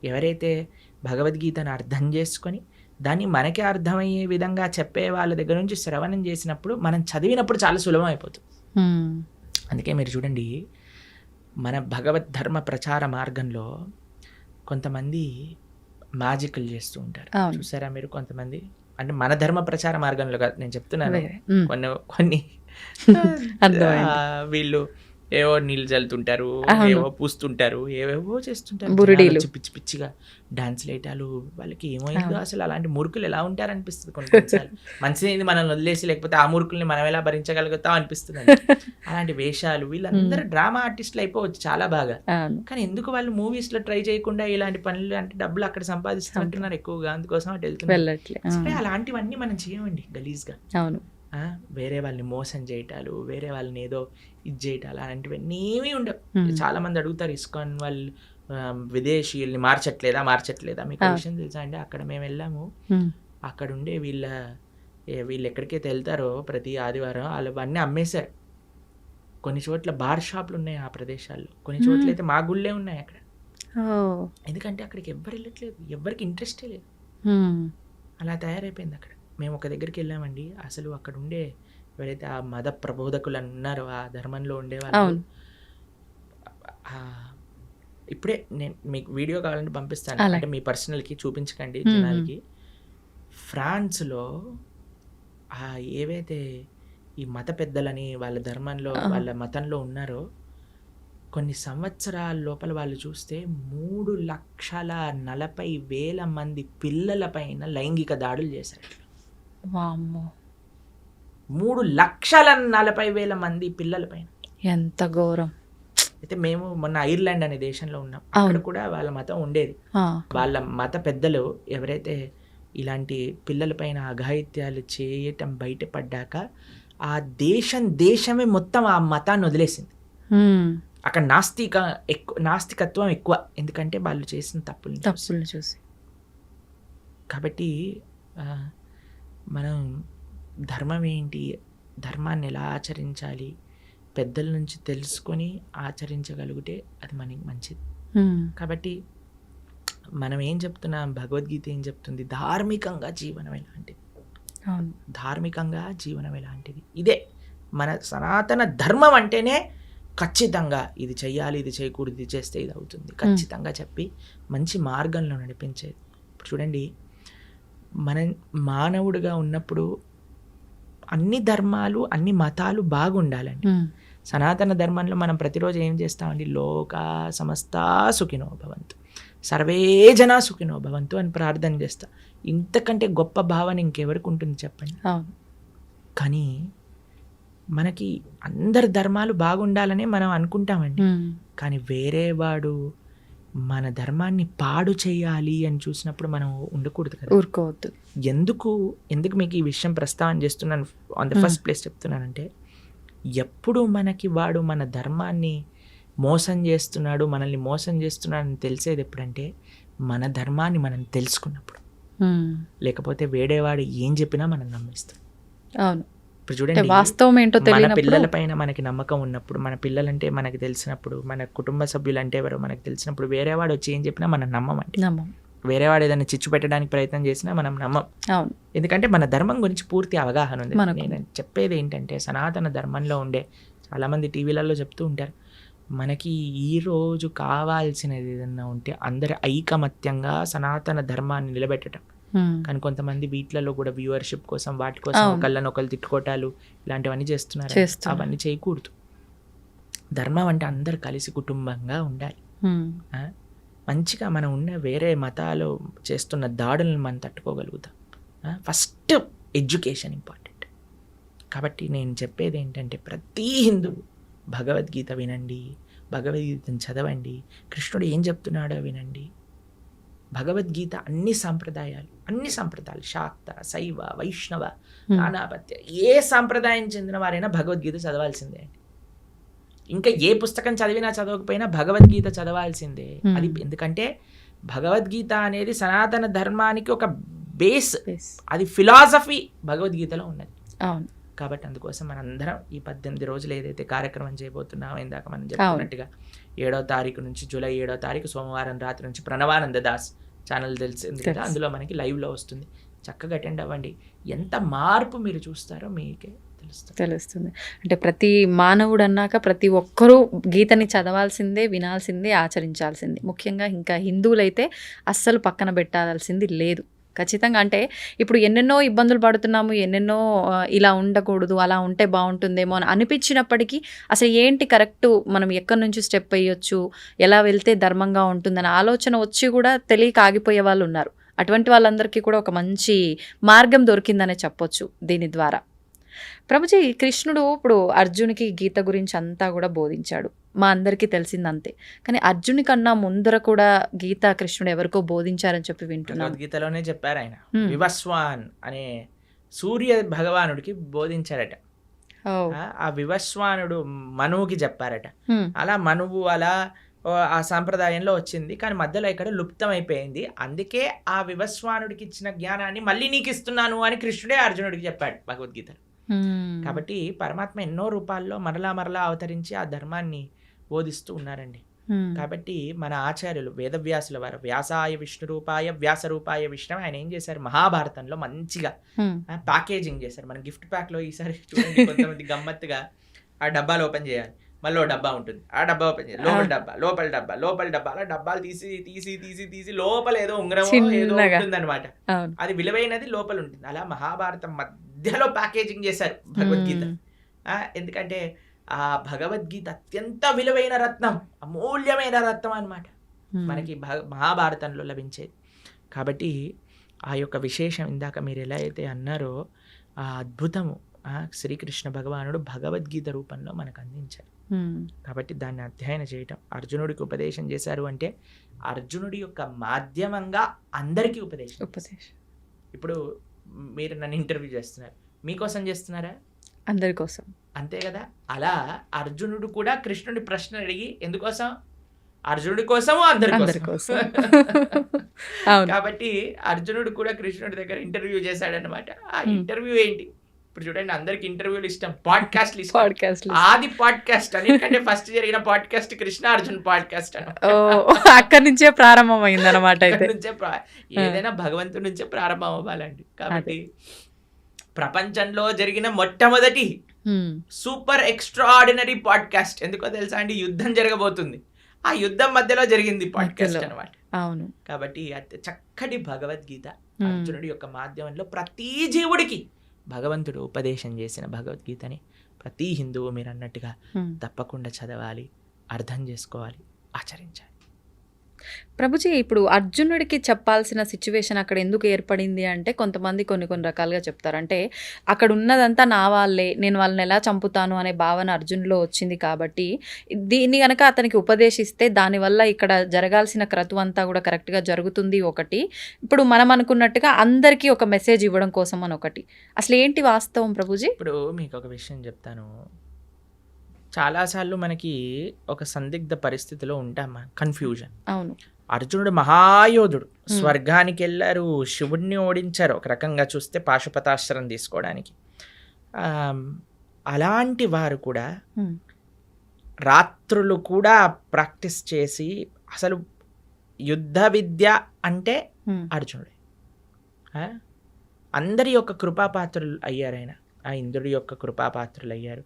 ఎవరైతే భగవద్గీతను అర్థం చేసుకొని దాన్ని మనకి అర్థమయ్యే విధంగా చెప్పే వాళ్ళ దగ్గర నుంచి శ్రవణం చేసినప్పుడు, మనం చదివినప్పుడు చాలా సులభం అయిపోతుంది. అందుకే మీరు చూడండి, మన భగవద్ ధర్మ ప్రచార మార్గంలో కొంతమంది మ్యాజికల్ చేస్తూ ఉంటారు, చూసారా మీరు? కొంతమంది అంటే మన ధర్మ ప్రచార మార్గంలో కాదు నేను చెప్తున్నాను, కొన్ని వీళ్ళు ఏవో నీళ్ళు చల్లుతుంటారు, ఏవో పూస్తుంటారు, ఏవేవో చేస్తుంటారు, పిచ్చి పిచ్చిగా డాన్స్ లేటాలు, వాళ్ళకి ఏమైందో అసలు. అలాంటి మూర్ఖులు ఎలా ఉంటారు అనిపిస్తుంది కొన్నిసార్లు. మంచిది మనల్ని వదిలేసి, లేకపోతే ఆ మూర్ఖుల్ని మనం ఎలా భరించగలుగుతాం అనిపిస్తుంది. అలాంటి వేషాలు, వీళ్ళందరూ డ్రామా ఆర్టిస్టులు అయిపోవచ్చు చాలా బాగా, కానీ ఎందుకు వాళ్ళు మూవీస్ లో ట్రై చేయకుండా ఇలాంటి పనులు, అంటే డబ్బులు అక్కడ సంపాదిస్తుంటున్నారు ఎక్కువగా, అందుకోసం అటు వెళ్తున్నారు. అలాంటివన్నీ మనం చేయమండి గలీజ్గా. అవును, వేరే వాళ్ళని మోసం చేయటాలు, వేరే వాళ్ళని ఏదో ఇది చేయటాలు, అలాంటివన్నీ ఏమీ ఉండవు. చాలా మంది అడుగుతారు, ఇస్కాన్ వాళ్ళు విదేశీయుల్ని మార్చట్లేదా? మీకు విషయం తెలుసా అండి, అక్కడ మేము వెళ్ళాము, అక్కడుండే వీళ్ళు ఎక్కడికైతే వెళ్తారో ప్రతి ఆదివారం వాళ్ళు అన్నీ అమ్మేశారు. కొన్ని చోట్ల బార్ షాపులు ఉన్నాయి ఆ ప్రదేశాల్లో, కొన్ని చోట్ల అయితే మా గుళ్ళే ఉన్నాయి అక్కడ. ఎందుకంటే అక్కడికి ఎవ్వరు వెళ్ళట్లేదు, ఎవ్వరికి ఇంట్రెస్టే లేదు. అలా తయారైపోయింది అక్కడ. మేము ఒక దగ్గరికి వెళ్ళామండి, అసలు అక్కడ ఉండే ఎవరైతే ఆ మత ప్రబోధకులు ఉన్నారో, ఆ ధర్మంలో ఉండేవాళ్ళు, ఇప్పుడే నేను మీకు వీడియో కావాలంటే పంపిస్తాను, అంటే మీ పర్సనల్కి చూపించకండి జనాలకి. ఫ్రాన్స్లో ఏవైతే ఈ మత పెద్దలని వాళ్ళ ధర్మంలో వాళ్ళ మతంలో ఉన్నారో, కొన్ని సంవత్సరాల లోపల వాళ్ళు చూస్తే 3,40,000 మంది పిల్లల పైన లైంగిక దాడులు చేశారు. 3,40,000 మంది పిల్లల పైన. ఎంత ఘోరం. అయితే మేము మొన్న ఐర్లాండ్ అనే దేశంలో ఉన్నాం, అక్కడ కూడా వాళ్ళ మతం ఉండేది. వాళ్ళ మత పెద్దలు ఎవరైతే ఇలాంటి పిల్లల పైన అఘాయిత్యాలు చేయటం బయటపడ్డాక ఆ దేశమే మొత్తం ఆ మతాన్ని వదిలేసింది. అక్కడ నాస్తికత్వం ఎక్కువ, ఎందుకంటే వాళ్ళు చేసిన తప్పులు చూసి. కాబట్టి మనం ధర్మం ఏంటి, ధర్మాన్ని ఎలా ఆచరించాలి, పెద్దల నుంచి తెలుసుకొని ఆచరించగలిగితే అది మనకి మంచిది. కాబట్టి మనం ఏం చెప్తున్నాం, భగవద్గీత ఏం చెప్తుంది, ధార్మికంగా జీవనం ఎలాంటిది, ధార్మికంగా జీవనం ఎలాంటిది, ఇదే మన సనాతన ధర్మం అంటేనే ఖచ్చితంగా ఇది చెయ్యాలి, ఇది చేయకూడదు, ఇది చేస్తే ఇది అవుతుంది ఖచ్చితంగా చెప్పి మంచి మార్గంలో నడిపించేది. ఇప్పుడు చూడండి, మనం మానవుడిగా ఉన్నప్పుడు అన్ని ధర్మాలు అన్ని మతాలు బాగుండాలండి. సనాతన ధర్మంలో మనం ప్రతిరోజు ఏం చేస్తామండి, లోకా సమస్తా సుఖినో భవంతు, సర్వే జనా సుఖినో భవంతు అని ప్రార్థన చేస్తా. ఇంతకంటే గొప్ప భావన ఇంకెవరికి ఉంటుంది చెప్పండి. కానీ మనకి అందరి ధర్మాలు బాగుండాలని మనం అనుకుంటామండి, కానీ వేరే వాడు మన ధర్మాన్ని పాడు చేయాలి అని చూసినప్పుడు మనం ఉండకూడదు కదా, ఊరుకోవద్దు. ఎందుకు మీకు ఈ విషయం ప్రస్తావన చేస్తున్నాను, ఆన్ ద ఫస్ట్ ప్లేస్ చెప్తున్నానంటే, ఎప్పుడు మనకి వాడు మన ధర్మాన్ని మోసం చేస్తున్నాడు, మనల్ని మోసం చేస్తున్నాడు అని తెలిసేది ఎప్పుడంటే మన ధర్మాన్ని మనం తెలుసుకున్నప్పుడు. లేకపోతే వేడేవాడు ఏం చెప్పినా మనం నమ్మేస్తాం. అవును, ఇప్పుడు చూడండి, వాస్తవం ఏంటో మన పిల్లల పైన మనకి నమ్మకం ఉన్నప్పుడు, మన పిల్లలంటే మనకి తెలిసినప్పుడు, మన కుటుంబ సభ్యులు అంటే ఎవరో మనకు తెలిసినప్పుడు, వేరేవాడు వచ్చి ఏం చెప్పినా మనం నమ్మమండి. వేరేవాడు ఏదైనా చిచ్చు పెట్టడానికి ప్రయత్నం చేసినా మనం నమ్మం. ఎందుకంటే మన ధర్మం గురించి పూర్తి అవగాహన ఉంది. నేను చెప్పేది ఏంటంటే, సనాతన ధర్మంలో ఉండే చాలామంది టీవీలలో చెప్తూ ఉంటారు, మనకి ఈరోజు కావాల్సినది ఏదన్నా ఉంటే అందరి ఐకమత్యంగా సనాతన ధర్మాన్ని నిలబెట్టడం. కానీ కొంతమంది వీటిలలో కూడా వ్యూవర్షిప్ కోసం వాటి కోసం ఒకళ్ళని ఒకళ్ళు తిట్టుకోవటాలు ఇలాంటివన్నీ చేస్తున్నారు. అవన్నీ చేయకూడదు. ధర్మం అంటే అందరు కలిసి కుటుంబంగా ఉండాలి. మంచిగా మనం ఉన్న వేరే మతాలు చేస్తున్న దాడులను మనం తట్టుకోగలుగుతాం. First education important. కాబట్టి నేను చెప్పేది ఏంటంటే, ప్రతి హిందువు భగవద్గీత వినండి, భగవద్గీతను చదవండి, కృష్ణుడు ఏం చెప్తున్నాడో వినండి. భగవద్గీత అన్ని సంప్రదాయాలు శాక్త, శైవ, వైష్ణవ, నానాపత్య, ఏ సాంప్రదాయం చెందిన వారైనా భగవద్గీత చదవాల్సిందే అండి. ఇంకా ఏ పుస్తకం చదివినా చదవకపోయినా భగవద్గీత చదవాల్సిందే. అది ఎందుకంటే భగవద్గీత అనేది సనాతన ధర్మానికి ఒక బేస్, అది ఫిలాసఫీ భగవద్గీతలో ఉన్నది. కాబట్టి అందుకోసం మనందరం ఈ 18 రోజులు ఏదైతే కార్యక్రమం చేయబోతున్నామో, ఇందాక మనం చెప్పుకున్నట్టుగా 7వ తారీఖు నుంచి, జూలై 7వ తారీఖు సోమవారం రాత్రి నుంచి ప్రణవానంద దాస్ ఛానల్ తెలిసింది కదా, అందులో మనకి లైవ్లో వస్తుంది. చక్కగా అటెండ్ అవ్వండి. ఎంత మార్పు మీరు చూస్తారో మీకే తెలుస్తుంది. అంటే ప్రతి మానవుడు అన్నాక ప్రతి ఒక్కరూ గీతని చదవాల్సిందే, వినాల్సిందే, ఆచరించాల్సిందే. ముఖ్యంగా ఇంకా హిందువులైతే అస్సలు పక్కన పెట్టాల్సింది లేదు. ఖచ్చితంగా. అంటే ఇప్పుడు ఎన్నెన్నో ఇబ్బందులు పడుతున్నాము, ఎన్నెన్నో ఇలా ఉండకూడదు, అలా ఉంటే బాగుంటుందేమో అని అనిపించినప్పటికీ అసలు ఏంటి కరెక్టు, మనం ఎక్కడి నుంచి స్టెప్ వేయొచ్చు, ఎలా వెళ్తే ధర్మంగా ఉంటుందని ఆలోచన వచ్చి కూడా తెలియక ఆగిపోయే వాళ్ళు ఉన్నారు. అటువంటి వాళ్ళందరికీ కూడా ఒక మంచి మార్గం దొరికిందనే చెప్పొచ్చు దీని ద్వారా. ప్రభుజీ, కృష్ణుడు ఇప్పుడు అర్జునికి గీత గురించి అంతా కూడా బోధించాడు, మా అందరికీ తెలిసిందంతే. కానీ అర్జుని కన్నా ముందర కూడా గీత కృష్ణుడు ఎవరికో బోధించారని చెప్పి వింటున్నాను. గీతలోనే చెప్పారు ఆయన, వివస్వాన్ అనే సూర్య భగవానుడికి బోధించారట. ఆ వివస్వానుడు మనువుకి చెప్పారట. అలా మనువు అలా ఆ సాంప్రదాయంలో వచ్చింది. కానీ మధ్యలో ఇక్కడ లుప్తం అయిపోయింది. అందుకే ఆ వివస్వానుడికి ఇచ్చిన జ్ఞానాన్ని మళ్ళీ నీకు ఇస్తున్నాను అని కృష్ణుడే అర్జునుడికి చెప్పాడు భగవద్గీతలో. కాబట్టి పరమాత్మ ఎన్నో రూపాల్లో మరలా అవతరించి ఆ ధర్మాన్ని బోధిస్తూ ఉన్నారండి. కాబట్టి మన ఆచార్యులు వేదవ్యాసుల వారు వ్యాసాయ విష్ణు రూపాయ వ్యాస రూపాయ విష్ణు ఆయన ఏం చేశారు, మహాభారతంలో మంచిగా ప్యాకేజింగ్ చేశారు. మన గిఫ్ట్ ప్యాక్ లో ఈసారి చూడండి కొంతమంది గమ్మత్తుగా ఆ డబ్బాలు ఓపెన్ చేయాలి, మళ్ళీ డబ్బా ఉంటుంది, ఆ డబ్బా ఓపెన్ చేయాలి, లోపల డబ్బా అలా డబ్బాలు తీసి లోపల ఏదో ఉంగరం ఏదో ఉంటుంది అనమాట. అది విలువైనది లోపల ఉంటుంది. అలా మహాభారతం మధ్యలో ప్యాకేజింగ్ చేశారు భగవద్గీత. ఎందుకంటే ఆ భగవద్గీత అత్యంత విలువైన రత్నం, అమూల్యమైన రత్నం అన్నమాట మనకి మహాభారతంలో లభించేది. కాబట్టి ఆ యొక్క విశేషం ఇందాక మీరు ఎలా అయితే అన్నారో ఆ అద్భుతము శ్రీకృష్ణ భగవానుడు భగవద్గీత రూపంలో మనకు అందించారు. కాబట్టి దాన్ని అధ్యయనం చేయటం, అర్జునుడికి ఉపదేశం చేశారు అంటే అర్జునుడి యొక్క మాధ్యమంగా అందరికీ ఉపదేశం. ఇప్పుడు మీరు నన్ను ఇంటర్వ్యూ చేస్తున్నారు, మీకోసం చేస్తున్నారా? అందరి కోసం, అంతే కదా. అలా అర్జునుడు కూడా కృష్ణుడి ప్రశ్న అడిగి ఎందుకోసం? అర్జునుడి కోసము అందరి కోసం. కాబట్టి అర్జునుడు కూడా కృష్ణుడి దగ్గర ఇంటర్వ్యూ చేశాడనమాట. ఆ ఇంటర్వ్యూ ఏంటి? ఇప్పుడు చూడండి, అందరికి ఇంటర్వ్యూలు ఇష్టం, పాడ్కాస్ట్ ఆది పాడ్కాస్ట్ అన్నిటికంటే ఫస్ట్ జరిగిన పాడ్కాస్ట్ కృష్ణ అర్జున్ పాడ్కాస్ట్ అని. అక్కడి నుంచే ప్రారంభమైంది అనమాట. ఏదైనా భగవంతుడి నుంచే ప్రారంభం అవ్వాలండి. కాబట్టి ప్రపంచంలో జరిగిన మొట్టమొదటి సూపర్ ఎక్స్ట్రాఆర్డినరీ పాడ్కాస్ట్ ఎందుకో తెలుసా అండి? యుద్ధం జరగబోతుంది, ఆ యుద్ధం మధ్యలో జరిగింది పాడ్కాస్ట్ అనమాట. అవును. కాబట్టి చక్కటి భగవద్గీత అర్జునుడి యొక్క మాధ్యమంలో ప్రతి జీవుడికి భగవంతుడు ఉపదేశం చేసిన భగవద్గీతని ప్రతి హిందువు మీరు అన్నట్టుగా తప్పకుండా చదవాలి, అర్థం చేసుకోవాలి, ఆచరించాలి. ప్రభుజీ, ఇప్పుడు అర్జునుడికి చెప్పాల్సిన సిచ్యువేషన్ అక్కడ ఎందుకు ఏర్పడింది అంటే కొంతమంది కొన్ని రకాలుగా చెప్తారు. అంటే అక్కడ ఉన్నదంతా నా వాళ్ళే, నేను వాళ్ళని ఎలా చంపుతాను అనే భావన అర్జునులో వచ్చింది. కాబట్టి దీన్ని కనుక అతనికి ఉపదేశిస్తే దానివల్ల ఇక్కడ జరగాల్సిన క్రతువు అంతా కూడా కరెక్ట్గా జరుగుతుంది. ఒకటి, ఇప్పుడు మనం అనుకున్నట్టుగా అందరికీ ఒక మెసేజ్ ఇవ్వడం కోసం అని ఒకటి. అసలు ఏంటి వాస్తవం ప్రభుజీ? ఇప్పుడు మీకు ఒక విషయం చెప్తాను. చాలాసార్లు మనకి ఒక సందిగ్ధ పరిస్థితిలో ఉంటామా, కన్ఫ్యూజన్. అవును. అర్జునుడు మహాయోధుడు, స్వర్గానికి వెళ్ళారు, శివుడిని ఓడించారు, ఒక రకంగా చూస్తే పాశుపతాస్త్రం తీసుకోవడానికి. అలాంటి వారు కూడా రాత్రులు కూడా ప్రాక్టీస్ చేసి, అసలు యుద్ధ విద్య అంటే అర్జునుడే. అందరి యొక్క కృపాపాత్రులు అయ్యారు ఆయన. ఆ ఇంద్రుడి యొక్క కృపాపాత్రులు అయ్యారు,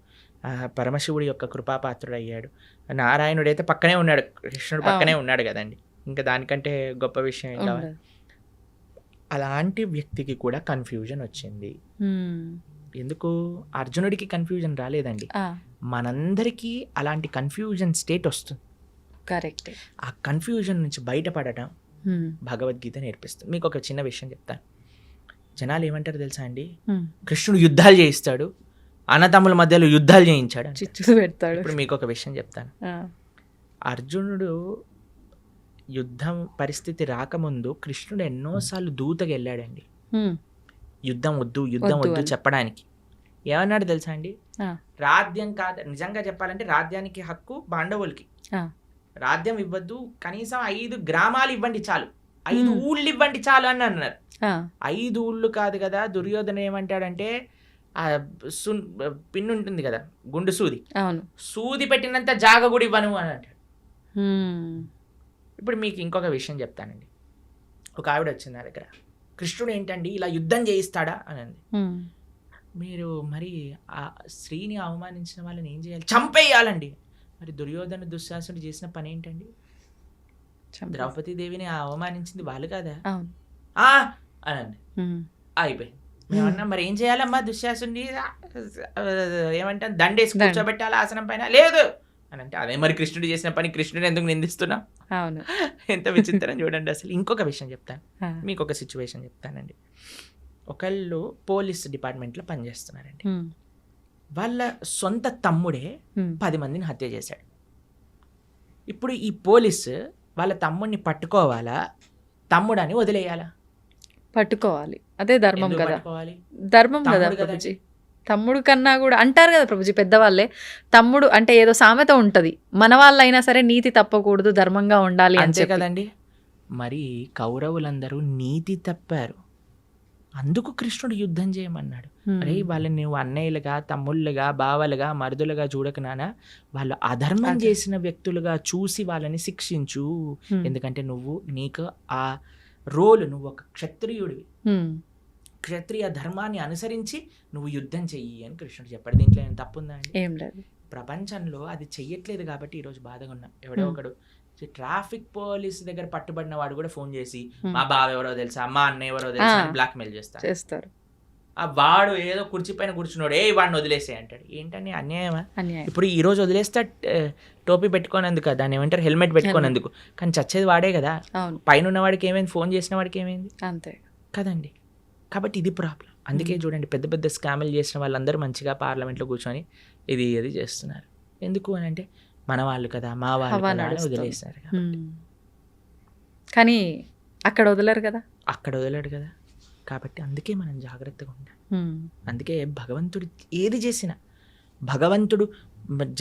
పరమశివుడి యొక్క కృపాపాత్రుడు అయ్యాడు. నారాయణుడు అయితే పక్కనే ఉన్నాడు, కృష్ణుడు పక్కనే ఉన్నాడు కదండి, ఇంకా దానికంటే గొప్ప విషయం ఏం కావాలి. అలాంటి వ్యక్తికి కూడా కన్ఫ్యూజన్ వచ్చింది. ఎందుకు? అర్జునుడికి కన్ఫ్యూజన్ రాలేదండి, మనందరికీ అలాంటి కన్ఫ్యూజన్ స్టేట్ వస్తుంది. కరెక్ట్. ఆ కన్ఫ్యూజన్ నుంచి బయటపడటం భగవద్గీత నేర్పిస్తుంది. మీకు ఒక చిన్న విషయం చెప్తాను. జనాలు ఏమంటారు తెలుసా అండి, కృష్ణుడు యుద్ధాలు చేయిస్తాడు, అన్నతమ్ముల మధ్యలో యుద్ధాలు చేయించాడు, చిచ్చులు పెడతాడు. ఇప్పుడు మీకు ఒక విషయం చెప్తాను. అర్జునుడు యుద్ధం పరిస్థితి రాకముందు కృష్ణుడు ఎన్నోసార్లు దూతగా వెళ్ళాడండి, యుద్ధం వద్దు చెప్పడానికి. ఏమన్నాడు తెలుసా అండి? రాజ్యం కాదు, నిజంగా చెప్పాలంటే రాజ్యానికి హక్కు పాండవులకి, రాజ్యం ఇవ్వద్దు, కనీసం 5 గ్రామాలు ఇవ్వండి చాలు, 5 ఊళ్ళు ఇవ్వండి చాలు అని అన్నారు. 5 ఊళ్ళు కాదు కదా. దుర్యోధన ఏమంటాడంటే, ఆ పిన్ ఉంటుంది కదా, గుండు సూది, సూది పెట్టినంత జాగ కూడా ఇవ్వను అని అంటాడు. ఇప్పుడు మీకు ఇంకొక విషయం చెప్తానండి. ఒక ఆవిడ వచ్చింది నా దగ్గర, కృష్ణుడు ఏంటండి ఇలా యుద్ధం చేయిస్తాడా అని అంది. మీరు మరి ఆ స్త్రీని అవమానించిన వాళ్ళని ఏం చేయాలి? చంపేయాలండి. మరి దుర్యోధన దుశ్శాసనుడు చేసిన పని ఏంటండి? ద్రౌపదీదేవిని అవమానించింది వాళ్ళు కదా అని అండి. అయిపోయింది. మేమన్నా మరి ఏం చేయాలమ్మా, దుశ్శాసుని ఏమంటాను, దండేసి కూర్చోబెట్టాలి ఆసనం పైన, లేదు అని అంటే, అదే మరి కృష్ణుడు చేసిన పని, కృష్ణుడు ఎందుకు నిందిస్తున్నాం? అవును. ఎంత విచిత్రం చూడండి అసలు. ఇంకొక విషయం చెప్తాను, మీకు ఒక సిచ్యువేషన్ చెప్తానండి. ఒకళ్ళు పోలీస్ డిపార్ట్మెంట్లో పనిచేస్తున్నారండి. వాళ్ళ సొంత తమ్ముడే 10 మందిని హత్య చేశాడు. ఇప్పుడు ఈ పోలీసు వాళ్ళ తమ్ముడిని పట్టుకోవాలా, తమ్ముడని వదిలేయాలా? పట్టుకోవాలి, అదే ధర్మం కదా. ధర్మం కదా. తమ్ముడు కన్నా కూడా అంటారు కదా ప్రభుజీ పెద్దవాళ్ళే, తమ్ముడు అంటే ఏదో సామెత ఉంటది, మన వాళ్ళైనా సరే నీతి తప్పకూడదు, ధర్మంగా ఉండాలి అని అంతే చెప్పి. కదండి. మరి కౌరవులందరూ నీతి తప్పారు, అందుకు కృష్ణుడు యుద్ధం చేయమన్నాడు. అరే వాళ్ళని నువ్వు అన్నయ్యలుగా, తమ్ముళ్ళుగా, బావలుగా, మరుదులుగా చూడక నానా, వాళ్ళు అధర్మం అదే. చేసిన వ్యక్తులుగా చూసి వాళ్ళని శిక్షించు. Hmm. ఎందుకంటే నీకు ఆ రోల్, నువ్వు ఒక క్షత్రియుడివి, Hmm. క్షత్రియ ధర్మాన్ని అనుసరించి నువ్వు యుద్ధం చెయ్యి అని కృష్ణుడు చెప్పాడు. దీంట్లో ఏం తప్పుందా అండి? ఏం లేదు. ప్రపంచంలో అది చెయ్యట్లేదు కాబట్టి ఈరోజు బాధగా ఉన్నాం. ఎవడో ఒకడు ట్రాఫిక్ పోలీస్ దగ్గర పట్టుబడిన వాడు కూడా ఫోన్ చేసి మా బావ ఎవరో తెలుసా, మా అన్న ఎవరో తెలుసా అని బ్లాక్మెయిల్ చేస్తారు. ఆ వాడు ఏదో కుర్చీ పైన కూర్చున్నాడు, ఏ వాడిని వదిలేసే అంటాడు. ఏంటని అన్యాయమా? అన్యాయం. ఇప్పుడు ఈ రోజు వదిలేస్తే టోపీ పెట్టుకోనందుకు, దాన్ని ఏమంటారు హెల్మెట్ పెట్టుకోనందుకు, కానీ చచ్చేది వాడే కదా. అవును, పైన ఉన్న వాడికి ఏమైంది, ఫోన్ చేసిన వాడికి ఏమైంది అంతే కదండి. కాబట్టి ఇది ప్రాబ్లం. అందుకే చూడండి పెద్ద పెద్ద స్కాములు చేసిన వాళ్ళందరూ మంచిగా పార్లమెంట్లో కూర్చొని ఇది చేస్తున్నారు. ఎందుకు అని అంటే మన వాళ్ళు కదా, మా వాళ్ళు హవా కదా అని నడుస్తుంది. వదిలేస్తారు. కానీ అక్కడ వదలరు కదా. అక్కడ వదిలేడు కదా. కాబట్టి అందుకే మనం జాగ్రత్తగా ఉండాలి. అందుకే భగవంతుడు ఏది చేసినా, భగవంతుడు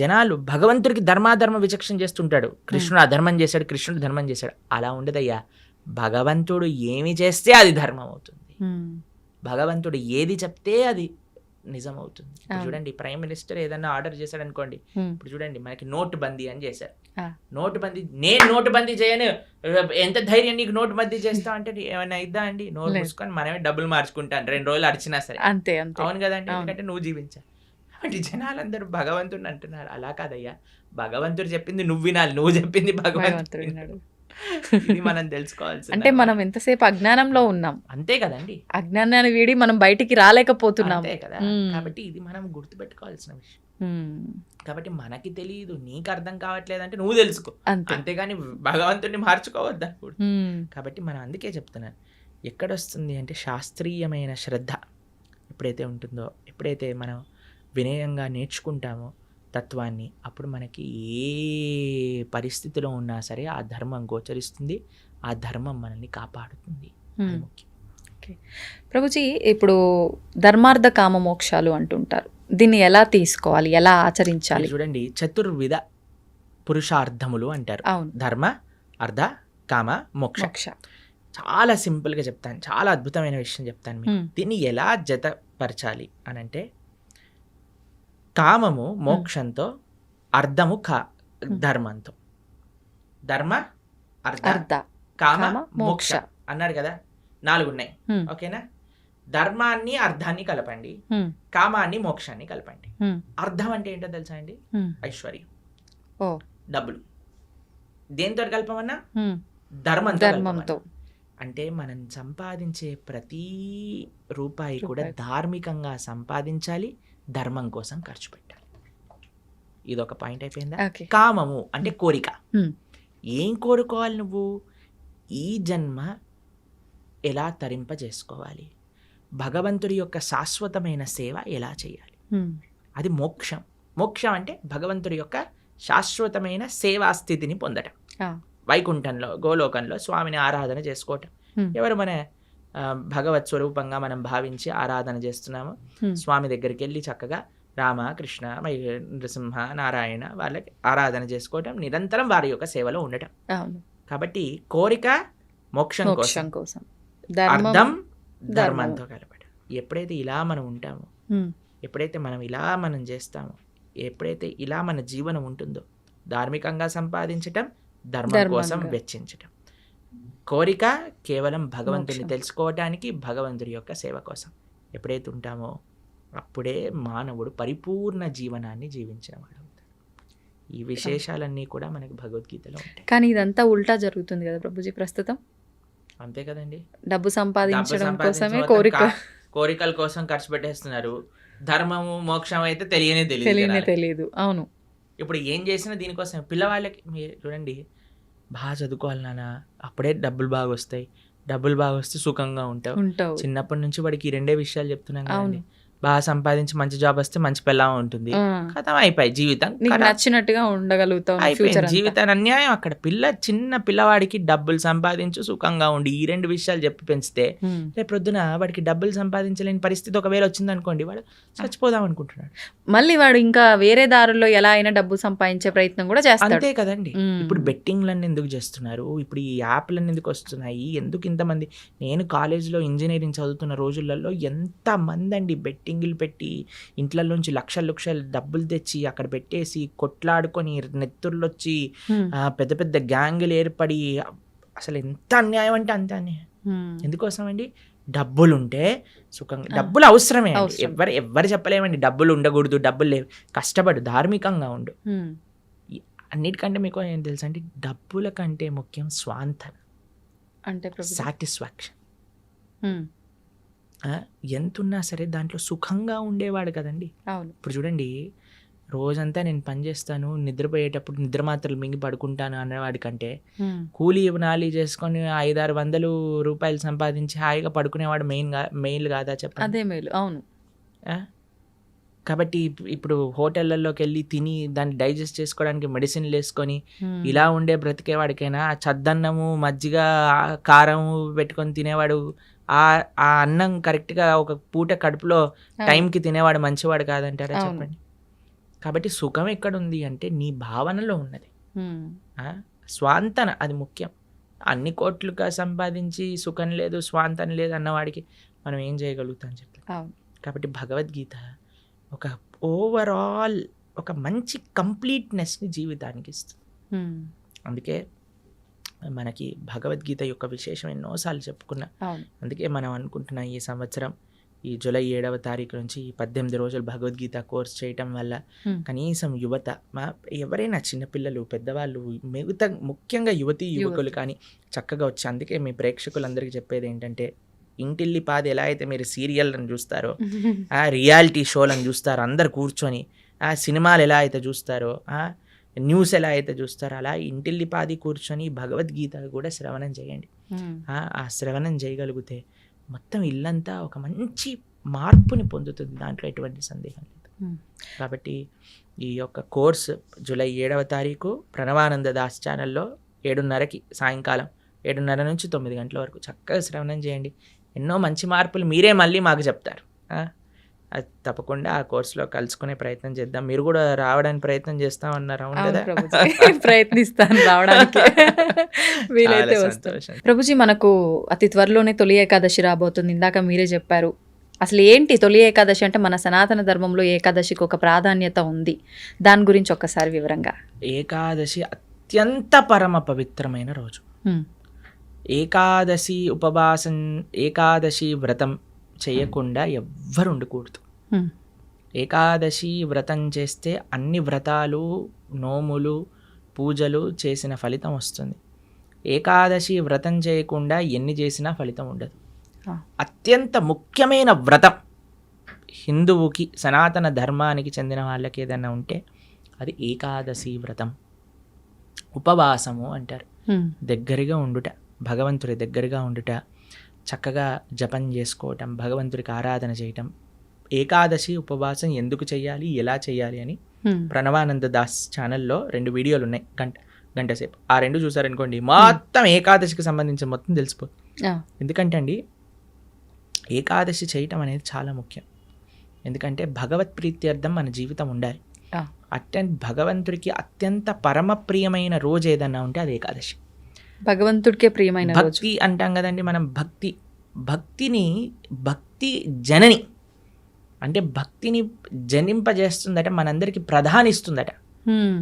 జనాలు భగవంతుడికి ధర్మాధర్మ విచక్షణ చేస్తుంటాడు. కృష్ణుడు అధర్మం చేశాడు, కృష్ణుడు ధర్మం చేశాడు, అలా ఉండదయ్యా. భగవంతుడు ఏమి చేస్తే అది ధర్మం అవుతుంది, భగవంతుడు ఏది చెప్తే అది నిజం అవుతుంది. ఇప్పుడు చూడండి ప్రైమ్ మినిస్టర్ ఏదన్నా ఆర్డర్ చేశాడు అనుకోండి, ఇప్పుడు చూడండి మనకి నోటు బందీ అని చేశారు. నోటు బందీ, నేను నోటు బందీ చేయను, ఎంత ధైర్యం నీకు నోటు బందీ చేస్తా అంటే ఏమైనా ఇద్దా అండి? నోటు మూసుకొని మనమే డబ్బులు మార్చుకుంటాను 2 రోజులు అడిచినా సరే. అంతే. అవును కదండి, ఎందుకంటే నువ్వు జీవించాలి. కాబట్టి జనాలందరూ భగవంతుడు అంటున్నారు, అలా కాదయ్యా. భగవంతుడు చెప్పింది నువ్వు వినాలి, నువ్వు చెప్పింది భగవంతుడు వినాడు. ఇది మనం తెలుసుకోవాల్సింది. అంటే మనం ఎంతసేపు అజ్ఞానంలో ఉన్నాం, అంతే కదండి. అజ్ఞానాన్ని వీడి మనం బయటికి రాలేకపోతున్నాం. అంతే కదా. కాబట్టి ఇది మనం గుర్తుపెట్టుకోవాల్సిన విషయం. కాబట్టి మనకి తెలియదు, నీకు అర్థం కావట్లేదంటే నువ్వు తెలుసుకో, అంతేగాని భగవంతుడిని మార్చుకోవద్దు అనుకోడు. కాబట్టి మనం అందుకే చెప్తున్నాను, ఎక్కడొస్తుంది అంటే శాస్త్రీయమైన శ్రద్ధ ఎప్పుడైతే ఉంటుందో, ఎప్పుడైతే మనం వినయంగా నేర్చుకుంటామో తత్వాన్ని, అప్పుడు మనకి ఏ పరిస్థితిలో ఉన్నా సరే ఆ ధర్మం గోచరిస్తుంది, ఆ ధర్మం మనల్ని కాపాడుతుంది. అది ముఖ్యం. ప్రభుజీ, ఇప్పుడు ధర్మార్థ కామ మోక్షాలు అంటుంటారు, దీన్ని ఎలా తీసుకోవాలి, ఎలా ఆచరించాలి? చూడండి చతుర్విధ పురుషార్థములు అంటారు. అవును, ధర్మ, అర్థ, కామ, మోక్ష. చాలా సింపుల్గా చెప్తాను, చాలా అద్భుతమైన విషయం చెప్తాను మీకు. దీన్ని ఎలా జతపరచాలి అని అంటే, కామము మోక్షంతో, అర్థము ధర్మంతో. ధర్మ, అర్థ, కామ, మోక్ష అన్నారు కదా, 4 ఉన్నాయి. ఓకేనా? ధర్మాన్ని అర్థాన్ని కలపండి, కామాన్ని మోక్షాన్ని కలపండి. అర్థం అంటే ఏంటో తెలుసా అండి? ఐశ్వర్యం, డబ్బులు. దేంతో కలపమన్నా? ధర్మంతో. అంటే మనం సంపాదించే ప్రతి రూపాయి కూడా ధార్మికంగా సంపాదించాలి, ధర్మం కోసం ఖర్చు పెట్టాలి. ఇదొక పాయింట్ అయిపోయిందా? కామము అంటే కోరిక. ఏం కోరుకోవాలి నువ్వు? ఈ జన్మ ఎలా తరింపజేసుకోవాలి, భగవంతుడి యొక్క శాశ్వతమైన సేవ ఎలా చేయాలి, అది మోక్షం. మోక్షం అంటే భగవంతుడి యొక్క శాశ్వతమైన సేవా స్థితిని పొందటం. వైకుంఠంలో, గోలోకంలో స్వామిని ఆరాధన చేసుకోవటం. ఎవరు మన భగవత్ స్వరూపంగా మనం భావించి ఆరాధన చేస్తున్నాము, స్వామి దగ్గరికి వెళ్ళి చక్కగా రామ, కృష్ణ, నృసింహ, నారాయణ వాళ్ళకి ఆరాధన చేసుకోవటం, నిరంతరం వారి యొక్క సేవలో ఉండటం. కాబట్టి కోరిక మోక్షం కోసం, అర్థం ధర్మంతో కలపడం. ఎప్పుడైతే ఇలా మనం ఉంటామో, ఎప్పుడైతే మనం ఇలా మనం చేస్తామో, ఎప్పుడైతే ఇలా మన జీవనం ఉంటుందో, ధార్మికంగా సంపాదించటం, ధర్మం కోసం వెచ్చించటం. కోరిక కేవలం భగవంతుని తెలుసుకోవడానికి, భగవంతుడి యొక్క సేవ కోసం ఎప్పుడైతే ఉంటామో, అప్పుడే మానవుడు పరిపూర్ణ జీవనాన్ని జీవించిన వాడు అవుతాడు. ఈ విశేషాలన్నీ కూడా మనకి భగవద్గీతలో ఉంటాయి. కానీ ఇదంతా ఉల్టా జరుగుతుంది కదా ప్రభుజీ ప్రస్తుతం. అంతే కదండి. డబ్బు సంపాదించడం కోసమే కోరికల కోసం ఖర్చు పెట్టేస్తున్నారు. ధర్మము మోక్షం అయితే తెలియదు. అవును. ఇప్పుడు ఏం చేసినా దీనికోసం. పిల్లవాళ్ళకి మీరు చూడండి, బాగా చదువుకోవాలి నాన్న, అప్పుడే డబ్బులు బాగా వస్తాయి, డబ్బులు బాగా వస్తే సుఖంగా ఉంటావు. చిన్నప్పటి నుంచి వాడికి 2 విషయాలు చెప్తున్నాను కదండి. బాగా సంపాదించి మంచి జాబ్ వస్తే మంచి పెళ్ళాం ఉంటుంది, కథం అయిపోయి జీవితం నీకు ఖరాబ్. నచ్చినట్టుగా ఉండగలుగుతావు అయిపోయింది ఫ్యూచర్ జీవితాన్ని అన్యాయం. అక్కడ చిన్న పిల్లవాడికి డబ్బులు సంపాదించు సుఖంగా ఉండి ఈ 2 విషయాలు చెప్పి పెంచితే రేపు ప్రొద్దున వాడికి డబ్బులు సంపాదించలేని పరిస్థితి ఒకవేళ వచ్చిందనుకోండి, వాడు చచ్చిపోదాం అనుకుంటున్నాడు. మళ్ళీ వాడు ఇంకా వేరే దారుల్లో ఎలా అయినా డబ్బు సంపాదించే ప్రయత్నం కూడా చేస్తాడు. అంతే కదండి. ఇప్పుడు బెట్టింగ్లన్నీ ఎందుకు చేస్తున్నారు, ఇప్పుడు ఈ యాప్లన్నీ ఎందుకు వస్తున్నాయి, ఎందుకు ఇంతమంది? నేను కాలేజ్లో ఇంజనీరింగ్ చదువుతున్న రోజులలో ఎంతమంది అండి బెట్టింగ్లు పెట్టి ఇంట్లలోంచి లక్షలు డబ్బులు తెచ్చి అక్కడ పెట్టేసి కొట్లాడుకొని నెత్తుర్లు వచ్చి పెద్ద పెద్ద గ్యాంగులు ఏర్పడి, అసలు ఎంత అన్యాయం అంటే అంత అన్యాయం. ఎందుకోసం అండి? డబ్బులుంటే సుఖంగా, డబ్బులు అవసరమే అండి. ఎవరు చెప్పలేమండి డబ్బులు ఉండకూడదు, డబ్బులు లేవు, కష్టపడు, ధార్మికంగా ఉండు. అన్నిటికంటే మీకు ఏం తెలుసా అండి, డబ్బుల కంటే ముఖ్యం స్వాంతన, అంటే సాటిస్ఫాక్షన్. ఎంతున్నా సరే దాంట్లో సుఖంగా ఉండేవాడు కదండి. అవును. ఇప్పుడు చూడండి, రోజంతా నేను పని చేస్తాను, నిద్రపోయేటప్పుడు నిద్ర మాత్రలు మింగి పడుకుంటాను అనేవాడి కంటే కూలీ నాలి చేసుకొని 500-600 రూపాయలు సంపాదించి హాయిగా పడుకునేవాడు మెయిన్ కాదా చెప్పండి? అదే మేలు. అవును. కాబట్టి ఇప్పుడు హోటళ్ళల్లోకి వెళ్ళి తిని దాన్ని డైజెస్ట్ చేసుకోవడానికి మెడిసిన్లు వేసుకొని ఇలా ఉండే బ్రతికేవాడికైనా చద్దన్నము మజ్జిగ కారము పెట్టుకొని తినేవాడు, ఆ అన్నం కరెక్ట్గా ఒక పూట కడుపులో టైంకి తినేవాడు మంచివాడు కాదంటారా చెప్పండి? కాబట్టి సుఖం ఎక్కడుంది అంటే నీ భావనలో ఉన్నది. స్వాంతన అది ముఖ్యం. అన్ని కోట్లుగా సంపాదించి సుఖం లేదు స్వాంతన లేదు అన్నవాడికి మనం ఏం చేయగలుగుతాం చెప్పండి? కాబట్టి భగవద్గీత ఒక ఓవరాల్ ఒక మంచి కంప్లీట్నెస్ని జీవితానికి ఇస్తుంది. అందుకే మనకి భగవద్గీత యొక్క విశేషం ఎన్నోసార్లు చెప్పుకున్నా. అందుకే మనం అనుకుంటున్నాం ఈ సంవత్సరం ఈ జూలై 7వ తారీఖు నుంచి 18 రోజులు భగవద్గీత కోర్స్ చేయటం వల్ల కనీసం యువత, ఎవరైనా చిన్నపిల్లలు పెద్దవాళ్ళు మిగతా ముఖ్యంగా యువకులు కానీ చక్కగా వచ్చి, అందుకే మీ ప్రేక్షకులందరికీ చెప్పేది ఏంటంటే, ఇంటిల్లిపాది ఎలా అయితే మీరు సీరియల్లను చూస్తారో, ఆ రియాలిటీ షోలను చూస్తారో అందరు కూర్చొని, ఆ సినిమాలు ఎలా అయితే చూస్తారో, న్యూస్ ఎలా అయితే చూస్తారో, అలా ఇంటిల్లిపాది కూర్చొని భగవద్గీత కూడా శ్రవణం చేయండి. ఆ శ్రవణం చేయగలిగితే మొత్తం ఇల్లంతా ఒక మంచి మార్పుని పొందుతుంది, దాంట్లో ఎటువంటి సందేహం లేదు. కాబట్టి ఈ యొక్క కోర్స్ జూలై 7వ తారీఖు ప్రణవానంద దాస్ ఛానల్లో 7:30కి సాయంకాలం 7:30 నుంచి 9 గంటల వరకు చక్కగా శ్రవణం చేయండి. ఎన్నో మంచి మార్పులు మీరే మళ్ళీ మాకు చెప్తారు. అది తప్పకుండా ఆ కోర్సులో కలుసుకునే ప్రయత్నం చేద్దాం. మీరు కూడా రావడానికి ప్రయత్నం చేస్తామన్నారు, అవును కదా? ప్రయత్నిస్తాను రావడానికి, వీలైతే వస్తాను. ప్రభుజీ, మనకు అతి త్వరలోనే తొలి ఏకాదశి రాబోతుంది. ఇందాక మీరే చెప్పారు. అసలు ఏంటి తొలి ఏకాదశి అంటే? మన సనాతన ధర్మంలో ఏకాదశికి ఒక ప్రాధాన్యత ఉంది, దాని గురించి ఒక్కసారి వివరంగా. ఏకాదశి అత్యంత పరమ పవిత్రమైన రోజు. ఏకాదశి ఉపవాసం, ఏకాదశి వ్రతం చేయకుండా ఎవ్వరు ఉండకూడదు. ఏకాదశి వ్రతం చేస్తే అన్ని వ్రతాలు, నోములు, పూజలు చేసిన ఫలితం వస్తుంది. ఏకాదశి వ్రతం చేయకుండా ఎన్ని చేసినా ఫలితం ఉండదు. అత్యంత ముఖ్యమైన వ్రతం హిందువుకి, సనాతన ధర్మానికి చెందిన వాళ్ళకి ఏదైనా ఉంటే అది ఏకాదశి వ్రతం. ఉపవాసము అంటారు. దగ్గరగా ఉండుట, భగవంతుడి దగ్గరగా ఉండుట, చక్కగా జపం చేసుకోవటం, భగవంతుడికి ఆరాధన చేయటం. ఏకాదశి ఉపవాసం ఎందుకు చేయాలి, ఎలా చేయాలి అని ప్రణవానంద దాస్ ఛానల్లో 2 వీడియోలు ఉన్నాయి, గంట సేపు. ఆ 2 చూసారనుకోండి, మొత్తం ఏకాదశికి సంబంధించిన మొత్తం తెలిసిపోతుంది. ఎందుకంటే అండి, ఏకాదశి చేయటం అనేది చాలా ముఖ్యం. ఎందుకంటే భగవత్ ప్రీత్యర్థం మన జీవితం ఉండాలి. భగవంతుడికి అత్యంత పరమ ప్రియమైన రోజు ఏదన్నా ఉంటే అది ఏకాదశి. భగవంతుడికే ప్రియమైన భక్తి అంటాం కదండి మనం. భక్తి జనని అంటే భక్తిని జనింపజేస్తుందట, మనందరికి ప్రధానిస్తుందట.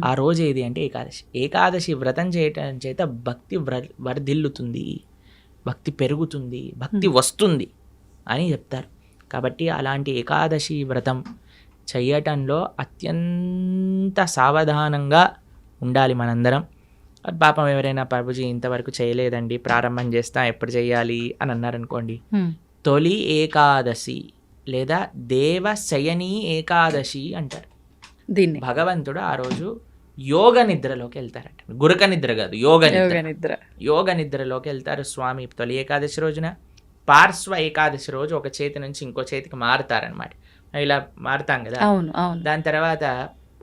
ఆ రోజు ఏది అంటే ఏకాదశి. ఏకాదశి వ్రతం చేయటం చేత భక్తి వర్ధిల్లుతుంది, భక్తి పెరుగుతుంది, భక్తి వస్తుంది అని చెప్తారు. కాబట్టి అలాంటి ఏకాదశి వ్రతం చేయటంలో అత్యంత సావధానంగా ఉండాలి మనందరం. పాపం ఎవరైనా ప్రభుజీ ఇంతవరకు చేయలేదండి, ప్రారంభం చేస్తా, ఎప్పుడు చేయాలి అని అన్నారనుకోండి, తొలి ఏకాదశి లేదా దేవశయని ఏకాదశి అంటారు దీన్ని. భగవంతుడు ఆ రోజు యోగ నిద్రలోకి వెళ్తారట. గురక నిద్ర కాదు, యోగ నిద్రలోకి వెళ్తారు స్వామి తొలి ఏకాదశి రోజున. పార్శ్వ ఏకాదశి రోజు ఒక చేతి నుంచి ఇంకో చేతికి మారుతారనమాట. ఇలా మారుతాం కదా. అవును అవును దాని తర్వాత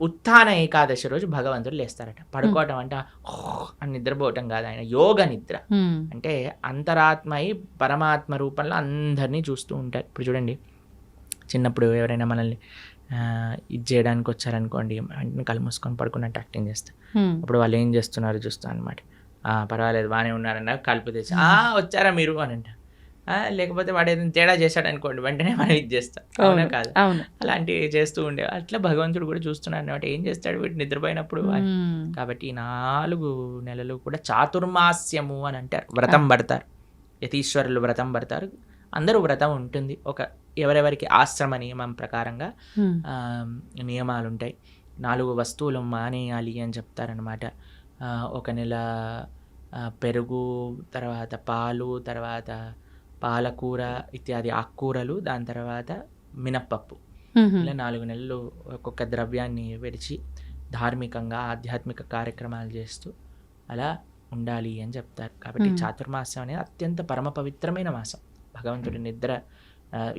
ఉత్థాన ఏకాదశి రోజు భగవంతుడు లేస్తారట. పడుకోవటం అంటే అని నిద్రపోవటం కాదు, ఆయన యోగ నిద్ర. అంటే అంతరాత్మయి పరమాత్మ రూపంలో అందరినీ చూస్తూ ఉంటారు. ఇప్పుడు చూడండి, చిన్నప్పుడు ఎవరైనా మనల్ని ఇది చేయడానికి వచ్చారనుకోండి, వెంటనే కళ్ళు మూసుకొని పడుకున్నట్టు యాక్టింగ్ చేస్తారు. అప్పుడు వాళ్ళు ఏం చేస్తున్నారు చూస్తాను అనమాట. పర్వాలేదు బాగానే ఉన్నారన్న కలుపు తెచ్చి వచ్చారా మీరు అని అంటారు. లేకపోతే వాడు ఏదైనా తేడా చేశాడు అనుకోండి, వెంటనే మనం ఇది చేస్తాం. అవునా కాదు? అలాంటివి చేస్తూ ఉండే అట్లా భగవంతుడు కూడా చూస్తున్నాడు అనమాట. ఏం చేస్తాడు వీడు నిద్రపోయినప్పుడు. కాబట్టి ఈ 4 నెలలు కూడా చాతుర్మాస్యము అని అంటారు. వ్రతం పడతారు, యతీశ్వరులు వ్రతం పడతారు. అందరూ వ్రతం ఉంటుంది. ఎవరెవరికి ఆశ్రమ నియమం ప్రకారంగా నియమాలు ఉంటాయి. 4 వస్తువులు మానేయాలి అని చెప్తారనమాట. 1 నెల పెరుగు, తర్వాత పాలు, తర్వాత పాలకూర ఇత్యాది ఆకుకూరలు, దాని తర్వాత మినప్పప్పు. ఇలా 4 నెలలు ఒక్కొక్క ద్రవ్యాన్ని విడిచి ధార్మికంగా ఆధ్యాత్మిక కార్యక్రమాలు చేస్తూ అలా ఉండాలి అని చెప్తారు. కాబట్టి చాతుర్మాసం అనేది అత్యంత పరమ పవిత్రమైన మాసం. భగవంతుడి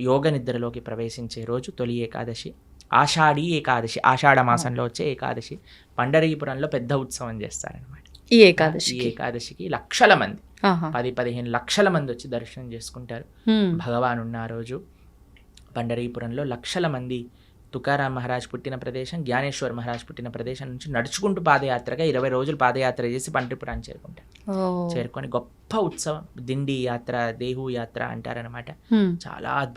యోగ నిద్రలోకి ప్రవేశించే రోజు తొలి ఏకాదశి, ఆషాఢీ ఏకాదశి, ఆషాఢ మాసంలో వచ్చే ఏకాదశి. పండరీపురంలో పెద్ద ఉత్సవం చేస్తారనమాట. ఈ ఏకాదశికి లక్షల మంది, 10-15 లక్షల మంది వచ్చి దర్శనం చేసుకుంటారు. భగవాన్ ఉన్న ఆ రోజు పండరీపురంలో లక్షల మంది తుకారాం మహారాజ్ పుట్టిన ప్రదేశం, జ్ఞానేశ్వర్ మహారాజ్ పుట్టిన ప్రదేశం నుంచి నడుచుకుంటూ పాదయాత్రగా 20 రోజులు పాదయాత్ర చేసి పండరీపురాన్ని చేరుకుంటారు. చేరుకొని గొప్ప ఉత్సవం, దిండి యాత్ర, దేహు యాత్ర అంటారనమాట. చాలా